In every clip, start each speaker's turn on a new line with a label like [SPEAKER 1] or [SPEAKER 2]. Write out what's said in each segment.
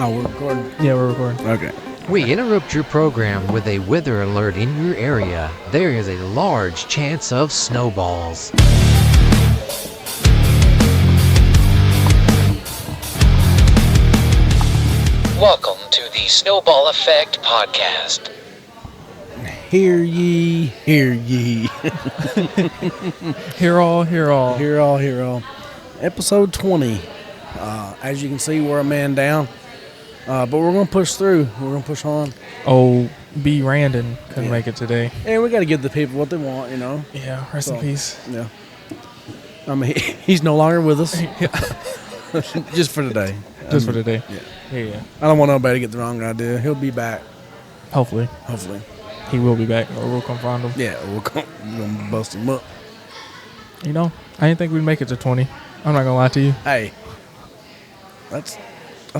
[SPEAKER 1] Oh, we're recording?
[SPEAKER 2] Yeah, we're recording.
[SPEAKER 1] Okay.
[SPEAKER 3] We interrupt your program with a weather alert in your area. There is a large chance of snowballs. Welcome to the Snowball Effect Podcast.
[SPEAKER 1] Hear ye, hear ye.
[SPEAKER 2] Hear all, hear all.
[SPEAKER 1] Hear all, hear all. Episode 20. As you can see, we're a man down. But we're going to push through. We're going to push on.
[SPEAKER 2] Oh, B. Randon couldn't make it today.
[SPEAKER 1] And we got to give the people what they want, you know.
[SPEAKER 2] Yeah, rest in peace.
[SPEAKER 1] Yeah. I mean, he's no longer with us. Just for today.
[SPEAKER 2] Just for today.
[SPEAKER 1] Yeah. I don't want nobody to get the wrong idea. He'll be back.
[SPEAKER 2] Hopefully. He will be back, or we'll come find him.
[SPEAKER 1] Yeah, we're going to bust him up.
[SPEAKER 2] You know, I didn't think we'd make it to 20. I'm not going to lie to you.
[SPEAKER 1] Hey, that's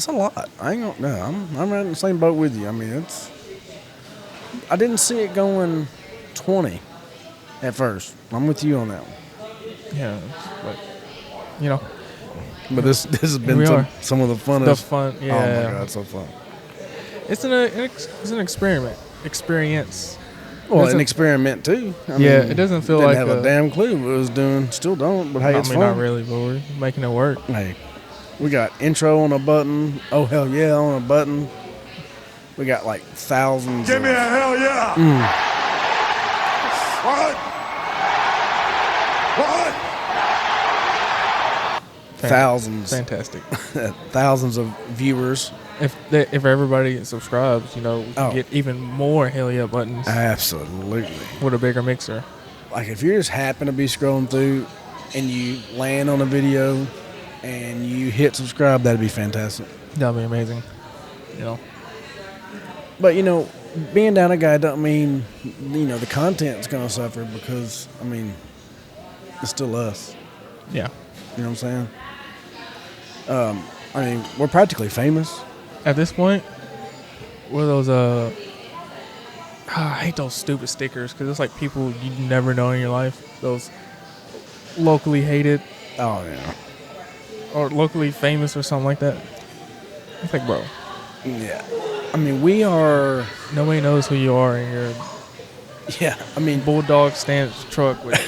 [SPEAKER 1] a lot. I ain't gonna. No, I'm right in the same boat with you. I mean, I didn't see it going 20 at first. I'm with you on that one.
[SPEAKER 2] Yeah, but you know.
[SPEAKER 1] But this has been some of the funnest.
[SPEAKER 2] The fun. Yeah.
[SPEAKER 1] Oh my god, so fun.
[SPEAKER 2] It's an experiment. Experience.
[SPEAKER 1] Well, an experiment too. I mean,
[SPEAKER 2] it doesn't feel
[SPEAKER 1] didn't
[SPEAKER 2] like
[SPEAKER 1] have a damn clue what it was doing. Still don't. But hey, it's fun.
[SPEAKER 2] Not really, but we're making it work.
[SPEAKER 1] Hey. We got intro on a button. Oh, hell yeah on a button. We got like thousands.
[SPEAKER 4] Give me a hell yeah. What?
[SPEAKER 1] Thousands.
[SPEAKER 2] Fantastic.
[SPEAKER 1] Thousands of viewers.
[SPEAKER 2] If everybody subscribes, you know, we can get even more hell yeah buttons.
[SPEAKER 1] Absolutely.
[SPEAKER 2] With a bigger mixer.
[SPEAKER 1] Like if you just happen to be scrolling through and you land on a video and you hit subscribe, that'd be fantastic.
[SPEAKER 2] That'd be amazing. You know.
[SPEAKER 1] But, you know, being down a guy don't mean, you know, the content's going to suffer because, I mean, it's still us.
[SPEAKER 2] Yeah.
[SPEAKER 1] You know what I'm saying? I mean, we're practically famous.
[SPEAKER 2] At this point, what are those, I hate those stupid stickers because it's like people you never know in your life. Those locally hated.
[SPEAKER 1] Oh, yeah.
[SPEAKER 2] Or locally famous or something like that. It's like, bro.
[SPEAKER 1] Yeah. I mean, we are...
[SPEAKER 2] Nobody knows who you are in your...
[SPEAKER 1] Yeah, I mean...
[SPEAKER 2] Bulldog stance truck with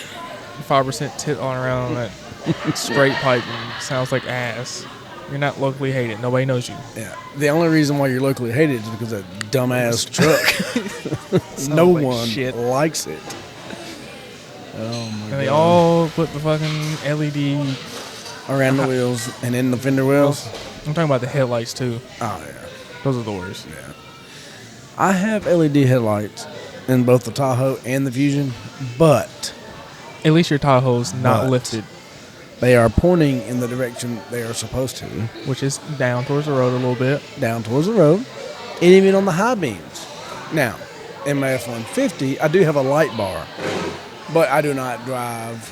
[SPEAKER 2] 5% tit on around that straight pipe and sounds like ass. You're not locally hated. Nobody knows you.
[SPEAKER 1] Yeah. The only reason why you're locally hated is because of that dumbass truck. No like one likes it. Oh, my God.
[SPEAKER 2] And they all put the fucking LED...
[SPEAKER 1] around the wheels and in the fender wells.
[SPEAKER 2] I'm talking about the headlights too.
[SPEAKER 1] Oh yeah,
[SPEAKER 2] those are the worst.
[SPEAKER 1] Yeah, I have LED headlights in both the Tahoe and the Fusion, but
[SPEAKER 2] at least your Tahoe's not lifted.
[SPEAKER 1] They are pointing in the direction they are supposed to,
[SPEAKER 2] which is down towards the road a little bit.
[SPEAKER 1] Down towards the road, and even on the high beams. Now, in my F-150, I do have a light bar, but I do not drive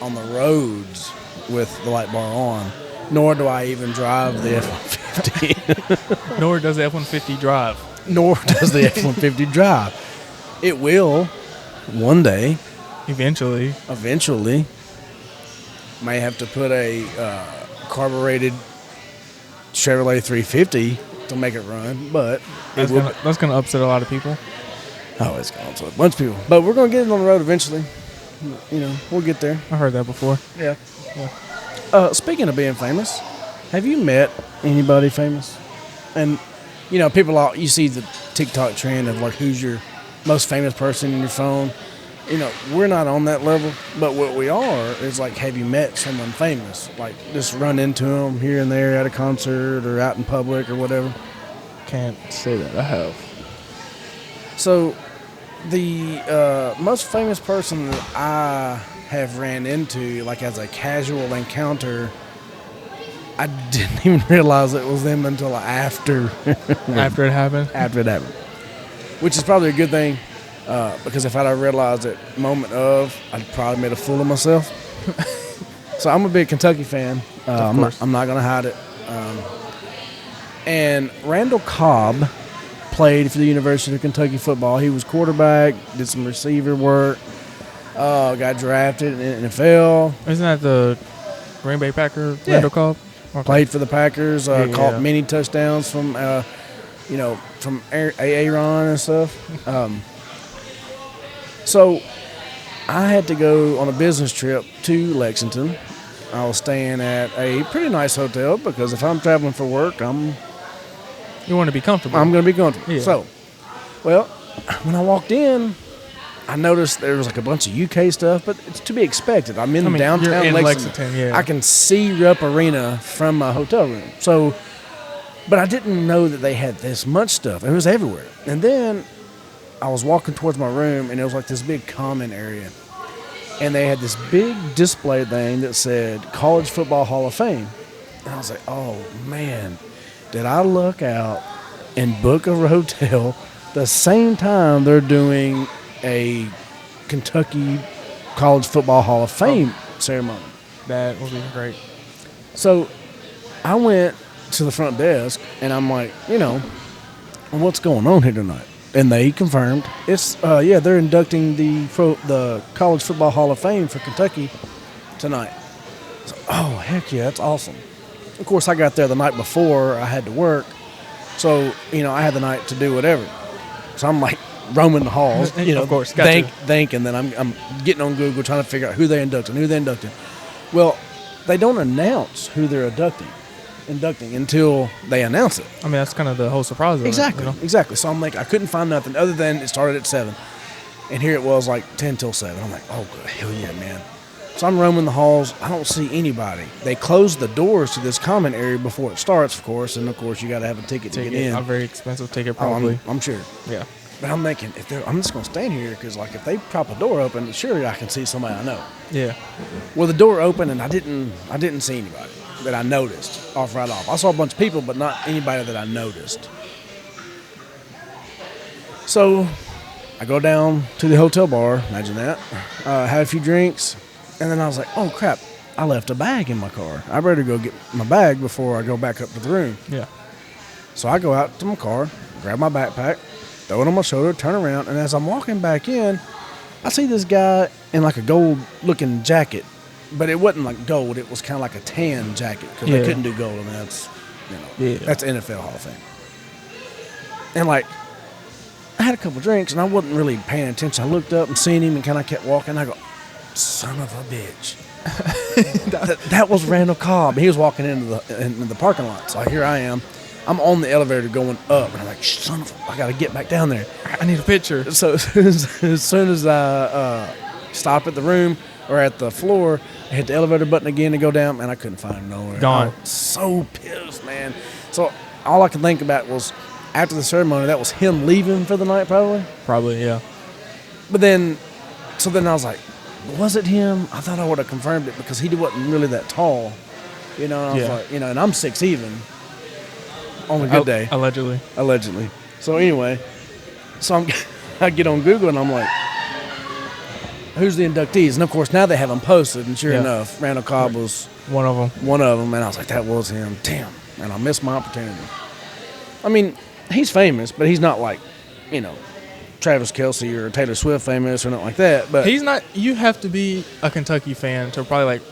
[SPEAKER 1] on the roads with the light bar on, nor do I even drive the F-150.
[SPEAKER 2] Nor does the F-150 drive.
[SPEAKER 1] Nor does the F-150 drive. It will one day.
[SPEAKER 2] Eventually.
[SPEAKER 1] May have to put a carbureted Chevrolet 350 to make it run, but
[SPEAKER 2] that's going to upset a lot of people.
[SPEAKER 1] Oh, it's going to upset a bunch of people. But we're going to get it on the road eventually. You know, we'll get there.
[SPEAKER 2] I heard that before.
[SPEAKER 1] Yeah. Speaking of being famous, have you met anybody famous? And, you know, you see the TikTok trend of, like, who's your most famous person in your phone. You know, we're not on that level, but what we are is, like, have you met someone famous? Like, just run into them here and there at a concert or out in public or whatever.
[SPEAKER 2] Can't say that I have.
[SPEAKER 1] So, the most famous person that I have ran into, like as a casual encounter, I didn't even realize it was them until after.
[SPEAKER 2] After it happened?
[SPEAKER 1] After it happened. Which is probably a good thing, because if I'd have realized it moment of, I'd probably made a fool of myself. So I'm a big Kentucky fan. I'm not going to hide it. And Randall Cobb played for the University of Kentucky football. He was quarterback, did some receiver work, got drafted in the NFL.
[SPEAKER 2] Isn't that the Green Bay Packer, Randall Cobb? Okay.
[SPEAKER 1] Played for the Packers.
[SPEAKER 2] Yeah.
[SPEAKER 1] Caught many touchdowns from from Aaron and stuff. So I had to go on a business trip to Lexington. I was staying at a pretty nice hotel because if I'm traveling for work, I'm
[SPEAKER 2] You want to be comfortable.
[SPEAKER 1] going to be comfortable.
[SPEAKER 2] Yeah.
[SPEAKER 1] So, well, when I walked in, I noticed there was like a bunch of UK stuff, but it's to be expected. I'm in downtown
[SPEAKER 2] you're in
[SPEAKER 1] Lexington.
[SPEAKER 2] Lexington, yeah.
[SPEAKER 1] I can see Rupp Arena from my hotel room. So, but I didn't know that they had this much stuff. It was everywhere. And then I was walking towards my room, and it was like this big common area. And they had this big display thing that said College Football Hall of Fame. And I was like, oh, man, did I look out and book a hotel the same time they're doing a Kentucky College Football Hall of Fame ceremony?
[SPEAKER 2] That would be great.
[SPEAKER 1] So I went to the front desk, and I'm like, what's going on here tonight? And they confirmed it's they're inducting the College Football Hall of Fame for Kentucky tonight. So, oh heck yeah, that's awesome. Of course, I got there the night before I had to work, so I had the night to do whatever. So I'm like roaming the halls,
[SPEAKER 2] Of course,
[SPEAKER 1] thinking that I'm getting on Google trying to figure out who they inducted. Well, they don't announce who they're inducting until they announce it.
[SPEAKER 2] I mean, that's kind of the whole surprise of
[SPEAKER 1] Exactly,
[SPEAKER 2] it.
[SPEAKER 1] exactly. So I'm like, I couldn't find nothing other than it started at 7. And here it was like 10 till 7. I'm like, oh, good, hell yeah, man. So I'm roaming the halls. I don't see anybody. They close the doors to this common area before it starts, of course. And, of course, you got to have a ticket to get in.
[SPEAKER 2] A very expensive ticket,
[SPEAKER 1] Oh,
[SPEAKER 2] probably.
[SPEAKER 1] I'm sure.
[SPEAKER 2] Yeah.
[SPEAKER 1] But I'm thinking, I'm just going to stand here because, like, if they prop a door open, surely I can see somebody I know.
[SPEAKER 2] Yeah.
[SPEAKER 1] Well, the door opened, and I didn't see anybody that I noticed right off. I saw a bunch of people, but not anybody that I noticed. So I go down to the hotel bar, imagine that, had a few drinks, and then I was like, oh, crap, I left a bag in my car. I better go get my bag before I go back up to the room.
[SPEAKER 2] Yeah.
[SPEAKER 1] So I go out to my car, grab my backpack, throw it on my shoulder, turn around, and as I'm walking back in, I see this guy in like a gold-looking jacket, but it wasn't like gold. It was kind of like a tan jacket because they couldn't do gold. I mean, that's that's NFL Hall of Fame. And like, I had a couple drinks and I wasn't really paying attention. I looked up and seen him and kind of kept walking. I go, son of a bitch. that was Randall Cobb. He was walking into the parking lot. So here I am. I'm on the elevator going up, and I'm like, son of a, I got to get back down there.
[SPEAKER 2] I need a picture.
[SPEAKER 1] So as soon as I stop at the room or at the floor, I hit the elevator button again to go down, and I couldn't find him nowhere.
[SPEAKER 2] Gone.
[SPEAKER 1] I was so pissed, man. So all I could think about was after the ceremony, that was him leaving for the night probably.
[SPEAKER 2] Probably, yeah.
[SPEAKER 1] But then I was like, was it him? I thought I would have confirmed it because he wasn't really that tall. And I was like, and I'm 6 even. On a good day.
[SPEAKER 2] Allegedly.
[SPEAKER 1] So anyway, I get on Google and I'm like, who's the inductees? And of course now they have them posted, and sure enough, Randall Cobb was
[SPEAKER 2] one of them.
[SPEAKER 1] And I was like, that was him. Damn. And I missed my opportunity. I mean, he's famous, but he's not like, Travis Kelce or Taylor Swift famous or nothing like that. But
[SPEAKER 2] he's not. You have to be a Kentucky fan to probably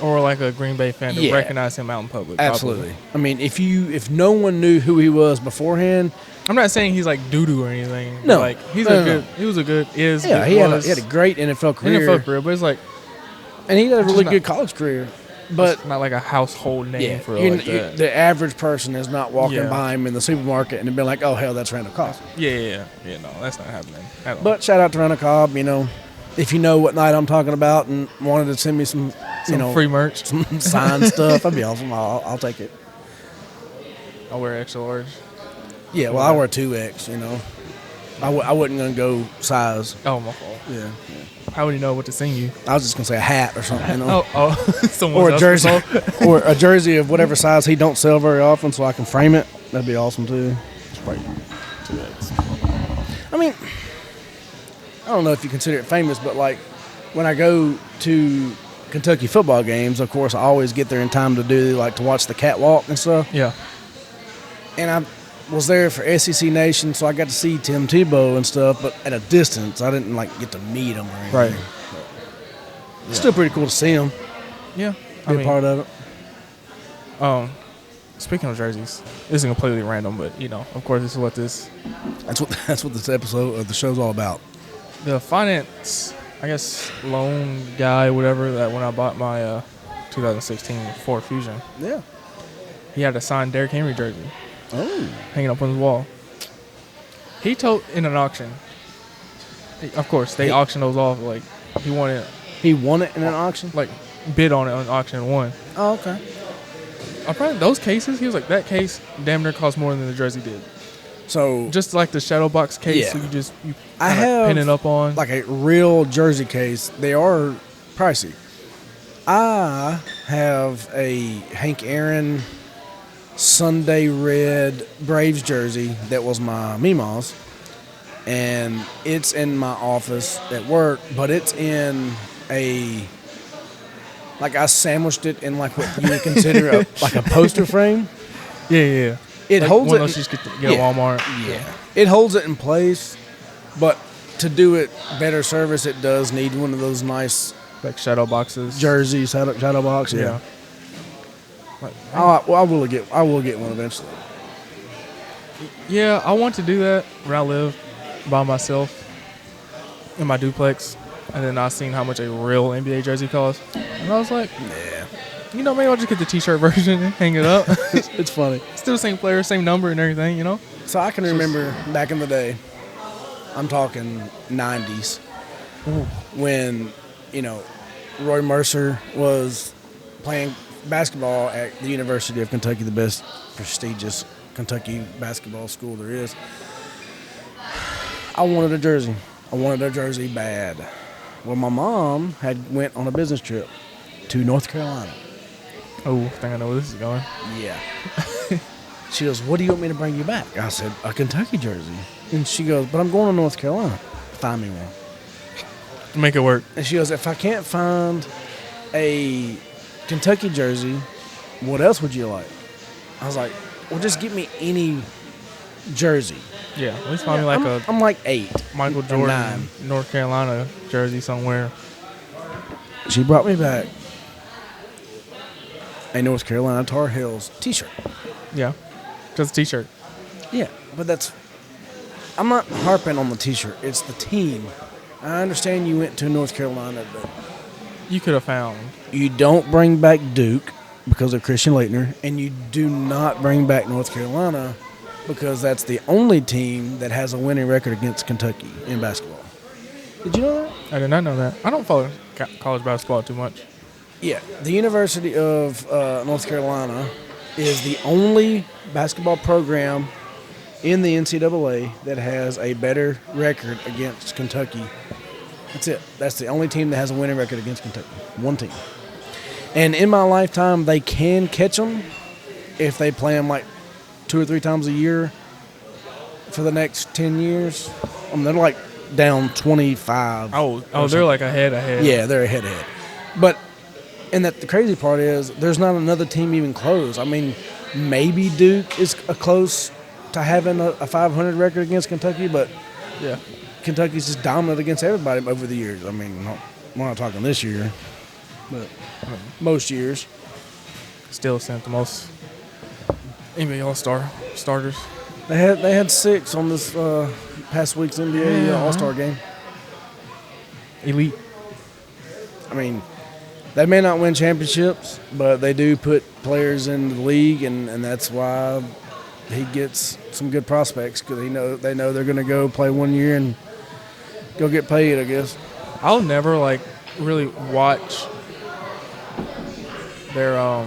[SPEAKER 2] or like a Green Bay fan to recognize him out in public.
[SPEAKER 1] Absolutely.
[SPEAKER 2] Probably.
[SPEAKER 1] I mean, if no one knew who he was beforehand,
[SPEAKER 2] I'm not saying he's like doo-doo or anything.
[SPEAKER 1] No.
[SPEAKER 2] Like he was a good.
[SPEAKER 1] he had a great NFL career.
[SPEAKER 2] But it's like,
[SPEAKER 1] and he had a really good college career. But
[SPEAKER 2] it's not like a household name for that.
[SPEAKER 1] The average person is not walking by him in the supermarket and been like, oh, hell, that's Randall Cobb.
[SPEAKER 2] Yeah, no, that's not happening at all.
[SPEAKER 1] But shout out to Randall Cobb, if you know what night I'm talking about and wanted to send me some
[SPEAKER 2] free merch,
[SPEAKER 1] some signed stuff, that'd be awesome. I'll take it.
[SPEAKER 2] I'll wear extra large.
[SPEAKER 1] Yeah, well, I wear 2X, I wasn't going to go size.
[SPEAKER 2] Oh, my fault.
[SPEAKER 1] Yeah.
[SPEAKER 2] How would you know what to sing you?
[SPEAKER 1] I was just going to say a hat or something,
[SPEAKER 2] Someone
[SPEAKER 1] or a jersey. Or a jersey of whatever size he don't sell very often so I can frame it. That'd be awesome, too.
[SPEAKER 2] It's probably 2X.
[SPEAKER 1] I mean, I don't know if you consider it famous, but, like, when I go to Kentucky football games, of course, I always get there in time to watch the catwalk and stuff.
[SPEAKER 2] Yeah.
[SPEAKER 1] And I was there for SEC Nation, so I got to see Tim Tebow and stuff, but at a distance. I didn't, get to meet him or anything.
[SPEAKER 2] Right.
[SPEAKER 1] It's still pretty cool to see him.
[SPEAKER 2] Yeah.
[SPEAKER 1] Be a part of it.
[SPEAKER 2] Speaking of jerseys, this is completely random, but of course, this is what this
[SPEAKER 1] That's what this episode of the show's all about.
[SPEAKER 2] the finance, I guess, loan guy, whatever. That when I bought my 2016 Ford Fusion,
[SPEAKER 1] Yeah.
[SPEAKER 2] he had a signed Derrick Henry jersey
[SPEAKER 1] Oh.
[SPEAKER 2] hanging up on his wall. He told in an auction. Of course, they auctioned those off. Like he wanted,
[SPEAKER 1] He won it in an auction?
[SPEAKER 2] like bid on it on auction and won.
[SPEAKER 1] Oh, okay.
[SPEAKER 2] Apparently, those cases, he was like, that case damn near cost more than the jersey did.
[SPEAKER 1] So,
[SPEAKER 2] Just like the shadow box case,
[SPEAKER 1] Yeah.
[SPEAKER 2] so you
[SPEAKER 1] I
[SPEAKER 2] kinda
[SPEAKER 1] have
[SPEAKER 2] pin it up on.
[SPEAKER 1] like a real jersey case. They are pricey. I have a Hank Aaron Sunday red Braves jersey that was my Meemaw's, and it's in my office at work, but it's in like I sandwiched it in like what you would consider like a poster frame.
[SPEAKER 2] yeah.
[SPEAKER 1] It
[SPEAKER 2] Like
[SPEAKER 1] holds
[SPEAKER 2] one
[SPEAKER 1] it.
[SPEAKER 2] of those you just get
[SPEAKER 1] Yeah.
[SPEAKER 2] at Walmart.
[SPEAKER 1] Yeah. It holds it in place, but to do it better service, it does need one of those nice
[SPEAKER 2] Like shadow boxes.
[SPEAKER 1] jerseys, shadow box.
[SPEAKER 2] Yeah. Like,
[SPEAKER 1] I will get one eventually.
[SPEAKER 2] yeah, I want to do that when I live by myself in my duplex. And then I seen how much a real NBA jersey costs. And I was like,
[SPEAKER 1] Yeah,
[SPEAKER 2] maybe I'll just get the t-shirt version and hang it up.
[SPEAKER 1] it's funny.
[SPEAKER 2] Still the same player, same number and everything,
[SPEAKER 1] So I can remember back in the day. I'm talking 90s when Roy Mercer was playing basketball at the University of Kentucky, the best prestigious Kentucky basketball school there is. I wanted a jersey. I wanted a jersey bad. Well, my mom had went on a business trip to North Carolina.
[SPEAKER 2] Oh, I think I know where this is going.
[SPEAKER 1] Yeah. She goes, "What do you want me to bring you back?" I said, "A Kentucky jersey." And she goes, "But I'm going to North Carolina. Find me one."
[SPEAKER 2] Make it work.
[SPEAKER 1] And she goes, "If I can't find a Kentucky jersey, what else would you like?" I was like, "Well, just get me any jersey."
[SPEAKER 2] Yeah, at least find me like
[SPEAKER 1] I'm like 8.
[SPEAKER 2] Michael
[SPEAKER 1] or
[SPEAKER 2] Jordan
[SPEAKER 1] 9.
[SPEAKER 2] North Carolina jersey somewhere.
[SPEAKER 1] She brought me back a North Carolina Tar Heels t-shirt.
[SPEAKER 2] Yeah, just a t-shirt.
[SPEAKER 1] Yeah, but I'm not harping on the t-shirt. It's the team. I understand you went to North Carolina, but
[SPEAKER 2] You could have found.
[SPEAKER 1] you don't bring back Duke because of Christian Laettner, and you do not bring back North Carolina because that's the only team that has a winning record against Kentucky in basketball. Did you know that?
[SPEAKER 2] I did not know that. I don't follow college basketball too much.
[SPEAKER 1] Yeah, the University of North Carolina is the only basketball program in the NCAA that has a better record against Kentucky. That's it. That's the only team that has a winning record against Kentucky. One team. And in my lifetime, they can catch them if they play them like 2 or 3 times a year for the next 10 years. They're like down 25.
[SPEAKER 2] Oh, they're like ahead.
[SPEAKER 1] Yeah, they're head to head. But and the crazy part is there's not another team even close. I mean, maybe Duke is close to having a 500 record against Kentucky, but
[SPEAKER 2] Yeah.
[SPEAKER 1] Kentucky's just dominant against everybody over the years. I mean, we're not talking this year, but most years.
[SPEAKER 2] Still sent the most NBA All-Star starters.
[SPEAKER 1] They had 6 on this past week's NBA All-Star game.
[SPEAKER 2] Elite.
[SPEAKER 1] I mean, they may not win championships, but they do put players in the league, and that's why he gets some good prospects because they know they're going to go play 1 year and go get paid, I guess.
[SPEAKER 2] I'll never really watch their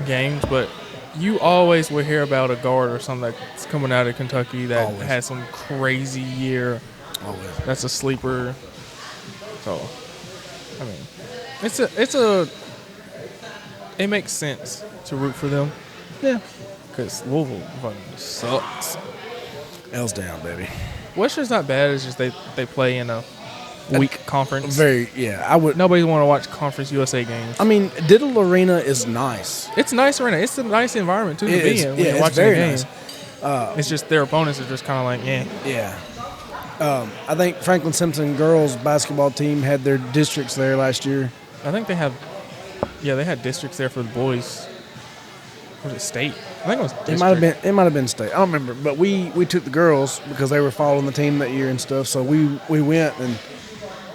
[SPEAKER 2] games, but you always will hear about a guard or something that's coming out of Kentucky that
[SPEAKER 1] Always.
[SPEAKER 2] had some crazy year.
[SPEAKER 1] Always.
[SPEAKER 2] That's a sleeper. So, I mean, it makes sense to root for them
[SPEAKER 1] Yeah.
[SPEAKER 2] because Louisville fucking sucks.
[SPEAKER 1] L's down, baby.
[SPEAKER 2] Western's not bad. It's just they play in a weak conference.
[SPEAKER 1] I would.
[SPEAKER 2] Nobody want to watch Conference USA games.
[SPEAKER 1] I mean, Diddle Arena is nice.
[SPEAKER 2] It's nice arena. It's a nice environment too to
[SPEAKER 1] It
[SPEAKER 2] be
[SPEAKER 1] is.
[SPEAKER 2] in when
[SPEAKER 1] Yeah,
[SPEAKER 2] you're
[SPEAKER 1] it's
[SPEAKER 2] watching
[SPEAKER 1] very
[SPEAKER 2] the game.
[SPEAKER 1] nice.
[SPEAKER 2] It's just their opponents are just kind of like, yeah.
[SPEAKER 1] Yeah. I think Franklin Simpson girls basketball team had their districts there last year.
[SPEAKER 2] I think they had districts there for the boys. Was it state? I think it was district.
[SPEAKER 1] It might have been state. I don't remember, but we took the girls because they were following the team that year and stuff. So we went, and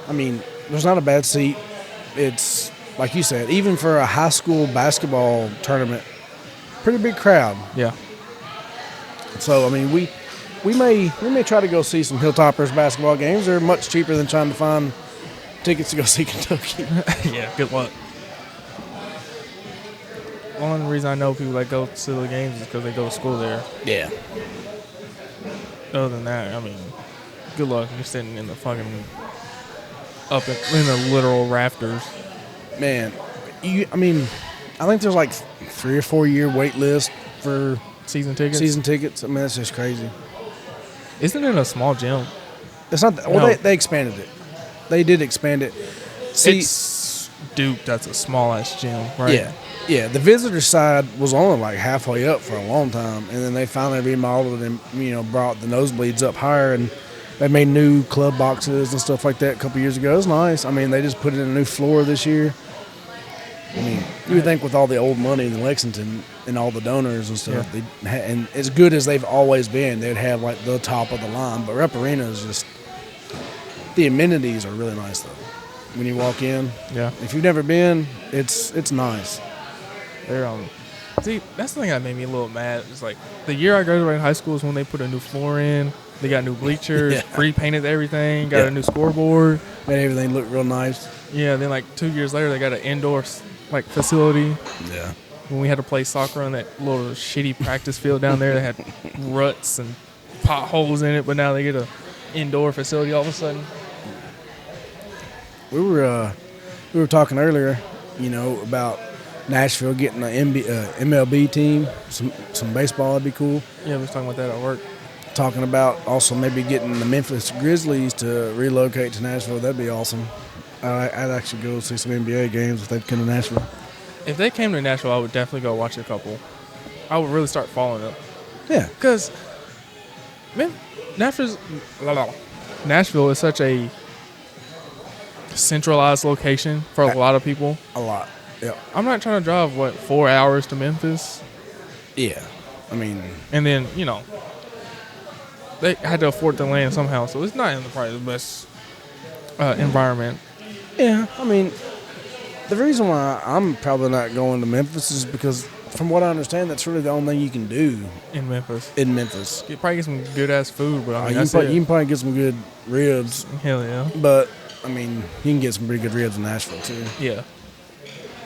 [SPEAKER 1] I mean, there's not a bad seat. It's like you said, even for a high school basketball tournament, pretty big crowd.
[SPEAKER 2] Yeah.
[SPEAKER 1] So I mean, we may try to go see some Hilltoppers basketball games. They're much cheaper than trying to find tickets to go see Kentucky.
[SPEAKER 2] Yeah. Good luck. One reason I know people that go to the games is because they go to school there.
[SPEAKER 1] Yeah.
[SPEAKER 2] Other than that, I mean, good luck. You're sitting in the fucking up in the literal rafters.
[SPEAKER 1] Man, I mean, I think there's like 3 or 4 year wait list for
[SPEAKER 2] Season tickets.
[SPEAKER 1] I mean, that's just crazy.
[SPEAKER 2] Isn't it a small gym?
[SPEAKER 1] It's not. Well,
[SPEAKER 2] No.
[SPEAKER 1] they expanded it. They did expand it. See,
[SPEAKER 2] It's Duke. That's a small ass gym, right?
[SPEAKER 1] yeah, yeah. The visitor side was only like halfway up for a long time, and then they finally remodeled it and brought the nosebleeds up higher, and they made new club boxes and stuff like that a couple years ago. It was nice. I mean, they just put in a new floor this year. I mean, you would think with all the old money in Lexington and all the donors and stuff, and as good as they've always been, they'd have like the top of the line. But Rep Arena is just, the amenities are really nice though. When you walk in,
[SPEAKER 2] Yeah.
[SPEAKER 1] if you've never been, it's nice.
[SPEAKER 2] They're See, that's the thing that made me a little mad. It's like the year I graduated high school is when they put a new floor in. They got new bleachers,
[SPEAKER 1] Yeah.
[SPEAKER 2] repainted everything, got
[SPEAKER 1] Yeah.
[SPEAKER 2] a new scoreboard.
[SPEAKER 1] Made everything look real nice.
[SPEAKER 2] Yeah. Then like 2 years later, they got an indoor facility.
[SPEAKER 1] Yeah.
[SPEAKER 2] When we had to play soccer on that little shitty practice field down there, they had ruts and potholes in it. But now they get a indoor facility all of a sudden.
[SPEAKER 1] We were talking earlier, about Nashville getting an MLB team, some baseball would be cool.
[SPEAKER 2] Yeah, we was talking about that at work.
[SPEAKER 1] Talking about also maybe getting the Memphis Grizzlies to relocate to Nashville. That'd be awesome. I'd actually go see some NBA games if they'd come to Nashville.
[SPEAKER 2] If they came to Nashville, I would definitely go watch a couple. I would really start following it.
[SPEAKER 1] Yeah.
[SPEAKER 2] Because Nashville is such a centralized location for a lot of people.
[SPEAKER 1] A lot. Yeah.
[SPEAKER 2] I'm not trying to drive, 4 hours to Memphis?
[SPEAKER 1] Yeah. I mean,
[SPEAKER 2] And then, they had to afford the land somehow, so it's not in probably the best environment.
[SPEAKER 1] yeah. I mean, the reason why I'm probably not going to Memphis is because, from what I understand, that's really the only thing you can do
[SPEAKER 2] In Memphis.
[SPEAKER 1] in Memphis.
[SPEAKER 2] You probably get some good-ass food, but I mean,
[SPEAKER 1] You
[SPEAKER 2] that's
[SPEAKER 1] can
[SPEAKER 2] it.
[SPEAKER 1] probably get some good ribs,
[SPEAKER 2] Hell yeah.
[SPEAKER 1] but I mean, you can get some pretty good ribs in Nashville too.
[SPEAKER 2] Yeah.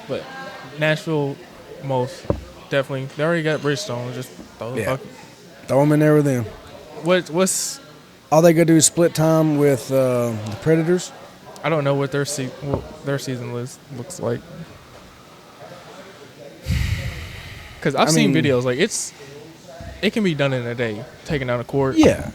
[SPEAKER 2] But Nashville, most definitely. They already got Bridgestone. Just throw the
[SPEAKER 1] Yeah.
[SPEAKER 2] fuck.
[SPEAKER 1] Throw them in there with them.
[SPEAKER 2] What's
[SPEAKER 1] All they gotta do is split time with the Predators.
[SPEAKER 2] I don't know what their season looks like. Because I've seen
[SPEAKER 1] mean-
[SPEAKER 2] videos like it can be done in a day, taken out of court.
[SPEAKER 1] Yeah,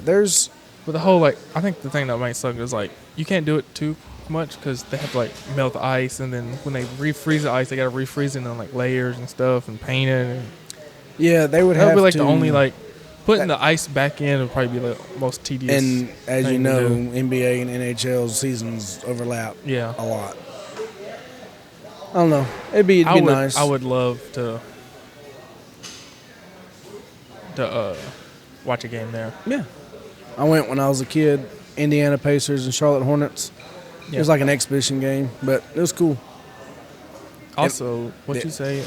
[SPEAKER 1] there's
[SPEAKER 2] But the whole I think the thing that might suck is you can't do it too much because they have to melt the ice, and then when they refreeze the ice, they gotta refreeze it in layers and stuff and paint it. And
[SPEAKER 1] they would
[SPEAKER 2] that
[SPEAKER 1] have
[SPEAKER 2] would be
[SPEAKER 1] to,
[SPEAKER 2] the only putting the ice back in would probably be the most tedious.
[SPEAKER 1] And as you
[SPEAKER 2] thing to
[SPEAKER 1] know,
[SPEAKER 2] do.
[SPEAKER 1] NBA and NHL seasons overlap
[SPEAKER 2] Yeah.
[SPEAKER 1] a lot. I don't know. It'd be nice.
[SPEAKER 2] I would love to watch a game there.
[SPEAKER 1] Yeah. I went when I was a kid. Indiana Pacers and Charlotte Hornets. It was like an exhibition game, but it was cool.
[SPEAKER 2] Also, what you say?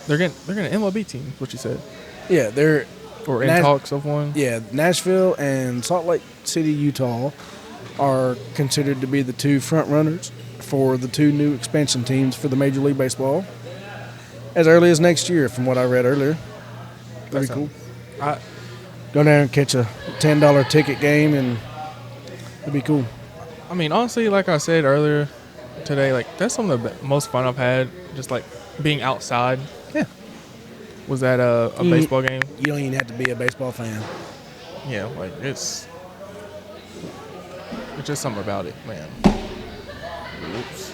[SPEAKER 2] They're getting an MLB team. What you said?
[SPEAKER 1] Yeah, they're
[SPEAKER 2] Or in talks of one.
[SPEAKER 1] Yeah, Nashville and Salt Lake City, Utah, are considered to be the two front runners for the two new expansion teams for the Major League Baseball. As early as next year, from what I read earlier. That'd be cool. Go down and catch a $10 ticket game, and it'd be cool.
[SPEAKER 2] I mean, honestly, like I said earlier today, that's some of the most fun I've had. Just being outside.
[SPEAKER 1] Yeah.
[SPEAKER 2] Was at a baseball game.
[SPEAKER 1] You don't even have to be a baseball fan.
[SPEAKER 2] Yeah, it's just something about it, man. Oops.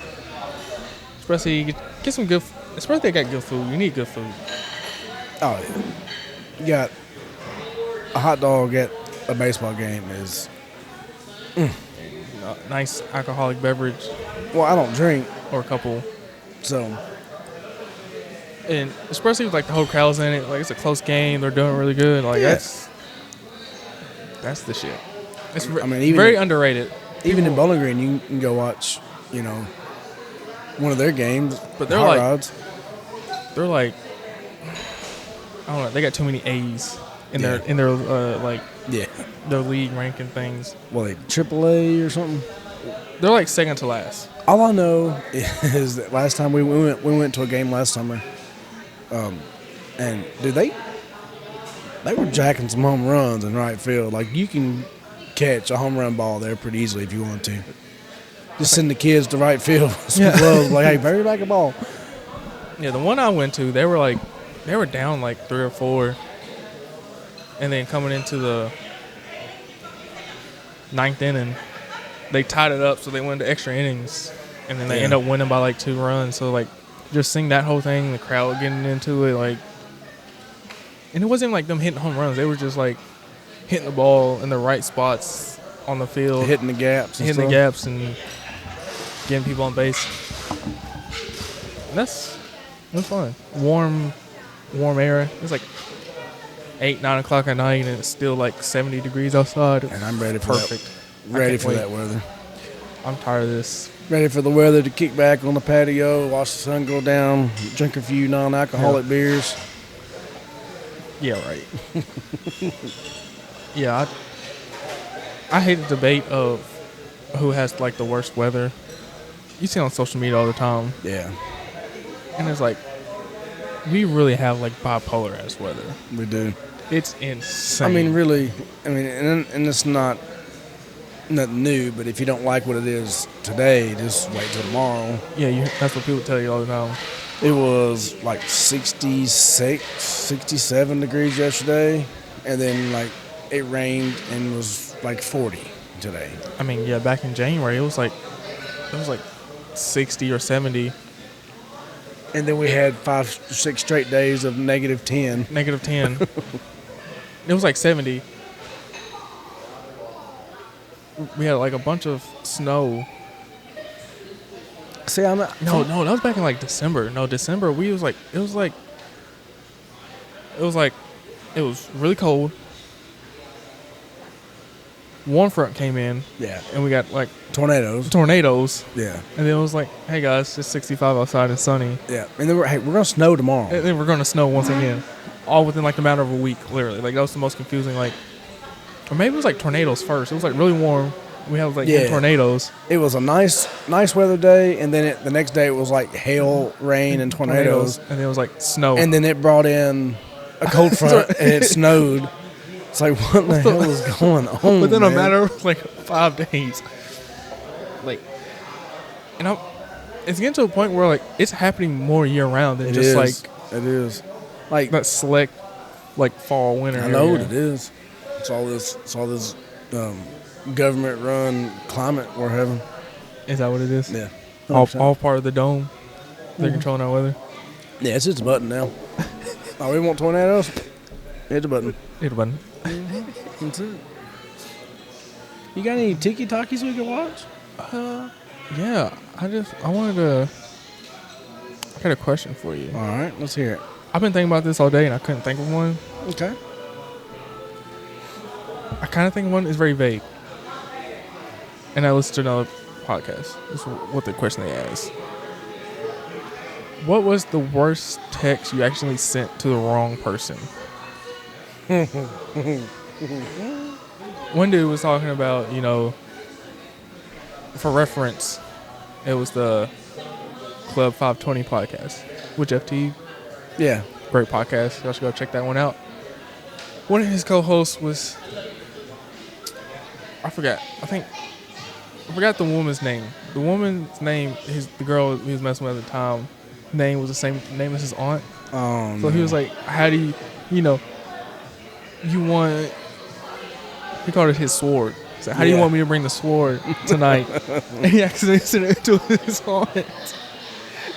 [SPEAKER 2] Especially you get some good. Especially they got good food. You need good food.
[SPEAKER 1] Oh, yeah. You got a hot dog at a baseball game is...
[SPEAKER 2] Nice alcoholic beverage.
[SPEAKER 1] Well, I don't drink,
[SPEAKER 2] or a couple.
[SPEAKER 1] So,
[SPEAKER 2] And especially with like the whole crowd's in it, like it's a close game. They're doing really good. Like
[SPEAKER 1] Yeah.
[SPEAKER 2] that's the shit. It's
[SPEAKER 1] I mean, even
[SPEAKER 2] very underrated.
[SPEAKER 1] even in Bowling Green, you can go watch, one of their games.
[SPEAKER 2] But they're
[SPEAKER 1] hot
[SPEAKER 2] like-
[SPEAKER 1] rods.
[SPEAKER 2] They're like, I don't know. They got too many A's in
[SPEAKER 1] Yeah.
[SPEAKER 2] their like
[SPEAKER 1] Yeah.
[SPEAKER 2] their league ranking things.
[SPEAKER 1] Well, like AAA or something.
[SPEAKER 2] They're like second to last.
[SPEAKER 1] All I know is that last time we went to a game last summer, and dude, they were jacking some home runs in right field. Like, you can catch a home run ball there pretty easily if you want to. Just send the kids to right field with some gloves. Like, hey, bury back a ball.
[SPEAKER 2] Yeah, the one I went to, they were down like 3 or 4, and then coming into the 9th inning, they tied it up, so they went to extra innings, and then they end up winning by like 2 runs. So like, just seeing that whole thing, the crowd getting into it, like, and it wasn't like them hitting home runs. They were just like hitting the ball in the right spots on the field,
[SPEAKER 1] Hitting the gaps.
[SPEAKER 2] hitting the gaps, and getting people on base. And it was fun. Warm air. It's like 8, 9 o'clock at night, and it's still like 70 degrees outside.
[SPEAKER 1] And I'm ready for
[SPEAKER 2] Perfect.
[SPEAKER 1] that. Ready
[SPEAKER 2] can't
[SPEAKER 1] for
[SPEAKER 2] wait.
[SPEAKER 1] that weather.
[SPEAKER 2] I'm tired of this.
[SPEAKER 1] Ready for the weather to kick back on the patio, watch the sun go down, drink a few non-alcoholic beers.
[SPEAKER 2] Yeah, right. Yeah, I hate the debate of who has like the worst weather. You see it on social media all the time,
[SPEAKER 1] Yeah,
[SPEAKER 2] and it's like, we really have like bipolar ass weather.
[SPEAKER 1] we do.
[SPEAKER 2] It's insane.
[SPEAKER 1] I mean, really. And it's not nothing new. But if you don't like what it is today, just wait till tomorrow.
[SPEAKER 2] yeah, that's what people tell you all the time.
[SPEAKER 1] It was like 66, 67 degrees yesterday, and then like it rained and was like 40 today.
[SPEAKER 2] I mean, yeah, back in January, it was like 60 or 70,
[SPEAKER 1] And then we had 5, 6 straight days of -10.
[SPEAKER 2] -10. It was like 70. We had like a bunch of snow.
[SPEAKER 1] See, I'm
[SPEAKER 2] No, that was back in like December. No, December, it was really cold. Warm front came in,
[SPEAKER 1] yeah,
[SPEAKER 2] and we got like
[SPEAKER 1] tornadoes.
[SPEAKER 2] tornadoes.
[SPEAKER 1] Yeah,
[SPEAKER 2] And then it was like, hey guys, it's 65 outside and sunny.
[SPEAKER 1] yeah. And then we're gonna snow tomorrow.
[SPEAKER 2] And then we're going to snow once again. All within like the matter of a week, literally. Like, that was the most confusing, like, or maybe it was like tornadoes first. It was like really warm. We had like tornadoes.
[SPEAKER 1] It was a nice weather day, and then the next day it was like hail, rain, and tornadoes.
[SPEAKER 2] And then it was like snow.
[SPEAKER 1] And then it brought in a cold front, and it snowed. It's like, what the hell is going on?
[SPEAKER 2] within a
[SPEAKER 1] man?
[SPEAKER 2] matter of like 5 days. Like, and it's getting to a point where like it's happening more year round than
[SPEAKER 1] It
[SPEAKER 2] just
[SPEAKER 1] is.
[SPEAKER 2] like
[SPEAKER 1] It is. Like,
[SPEAKER 2] that slick, like fall, winter.
[SPEAKER 1] I know
[SPEAKER 2] area.
[SPEAKER 1] what it is. It's all this government-run climate we're having.
[SPEAKER 2] Is that what it is?
[SPEAKER 1] Yeah.
[SPEAKER 2] All part of the dome. They're controlling our weather.
[SPEAKER 1] Yeah, it's just a button now. Oh, we want tornadoes? Hit the button.
[SPEAKER 2] Hit a button.
[SPEAKER 1] That's it. You got any tiki-talkies we can watch?
[SPEAKER 2] Yeah, I got a question for you.
[SPEAKER 1] All right, let's hear it.
[SPEAKER 2] I've been thinking about this all day and I couldn't think of one.
[SPEAKER 1] Okay.
[SPEAKER 2] I kind of think one is very vague. And I listened to another podcast. This is what the question they asked. What was the worst text you actually sent to the wrong person? One dude was talking about, for reference, it was the Club 520 podcast with Jeff T.
[SPEAKER 1] Yeah.
[SPEAKER 2] Great podcast. Y'all should go check that one out. One of his co-hosts was, I forgot the woman's name. The woman's name, the girl he was messing with at the time, name was the same name as his aunt.
[SPEAKER 1] Oh,
[SPEAKER 2] So he was like, how do you, you want, he called it his sword. He said, how do you
[SPEAKER 1] Yeah.
[SPEAKER 2] want me to bring the sword tonight? And he accidentally sent it to his aunt.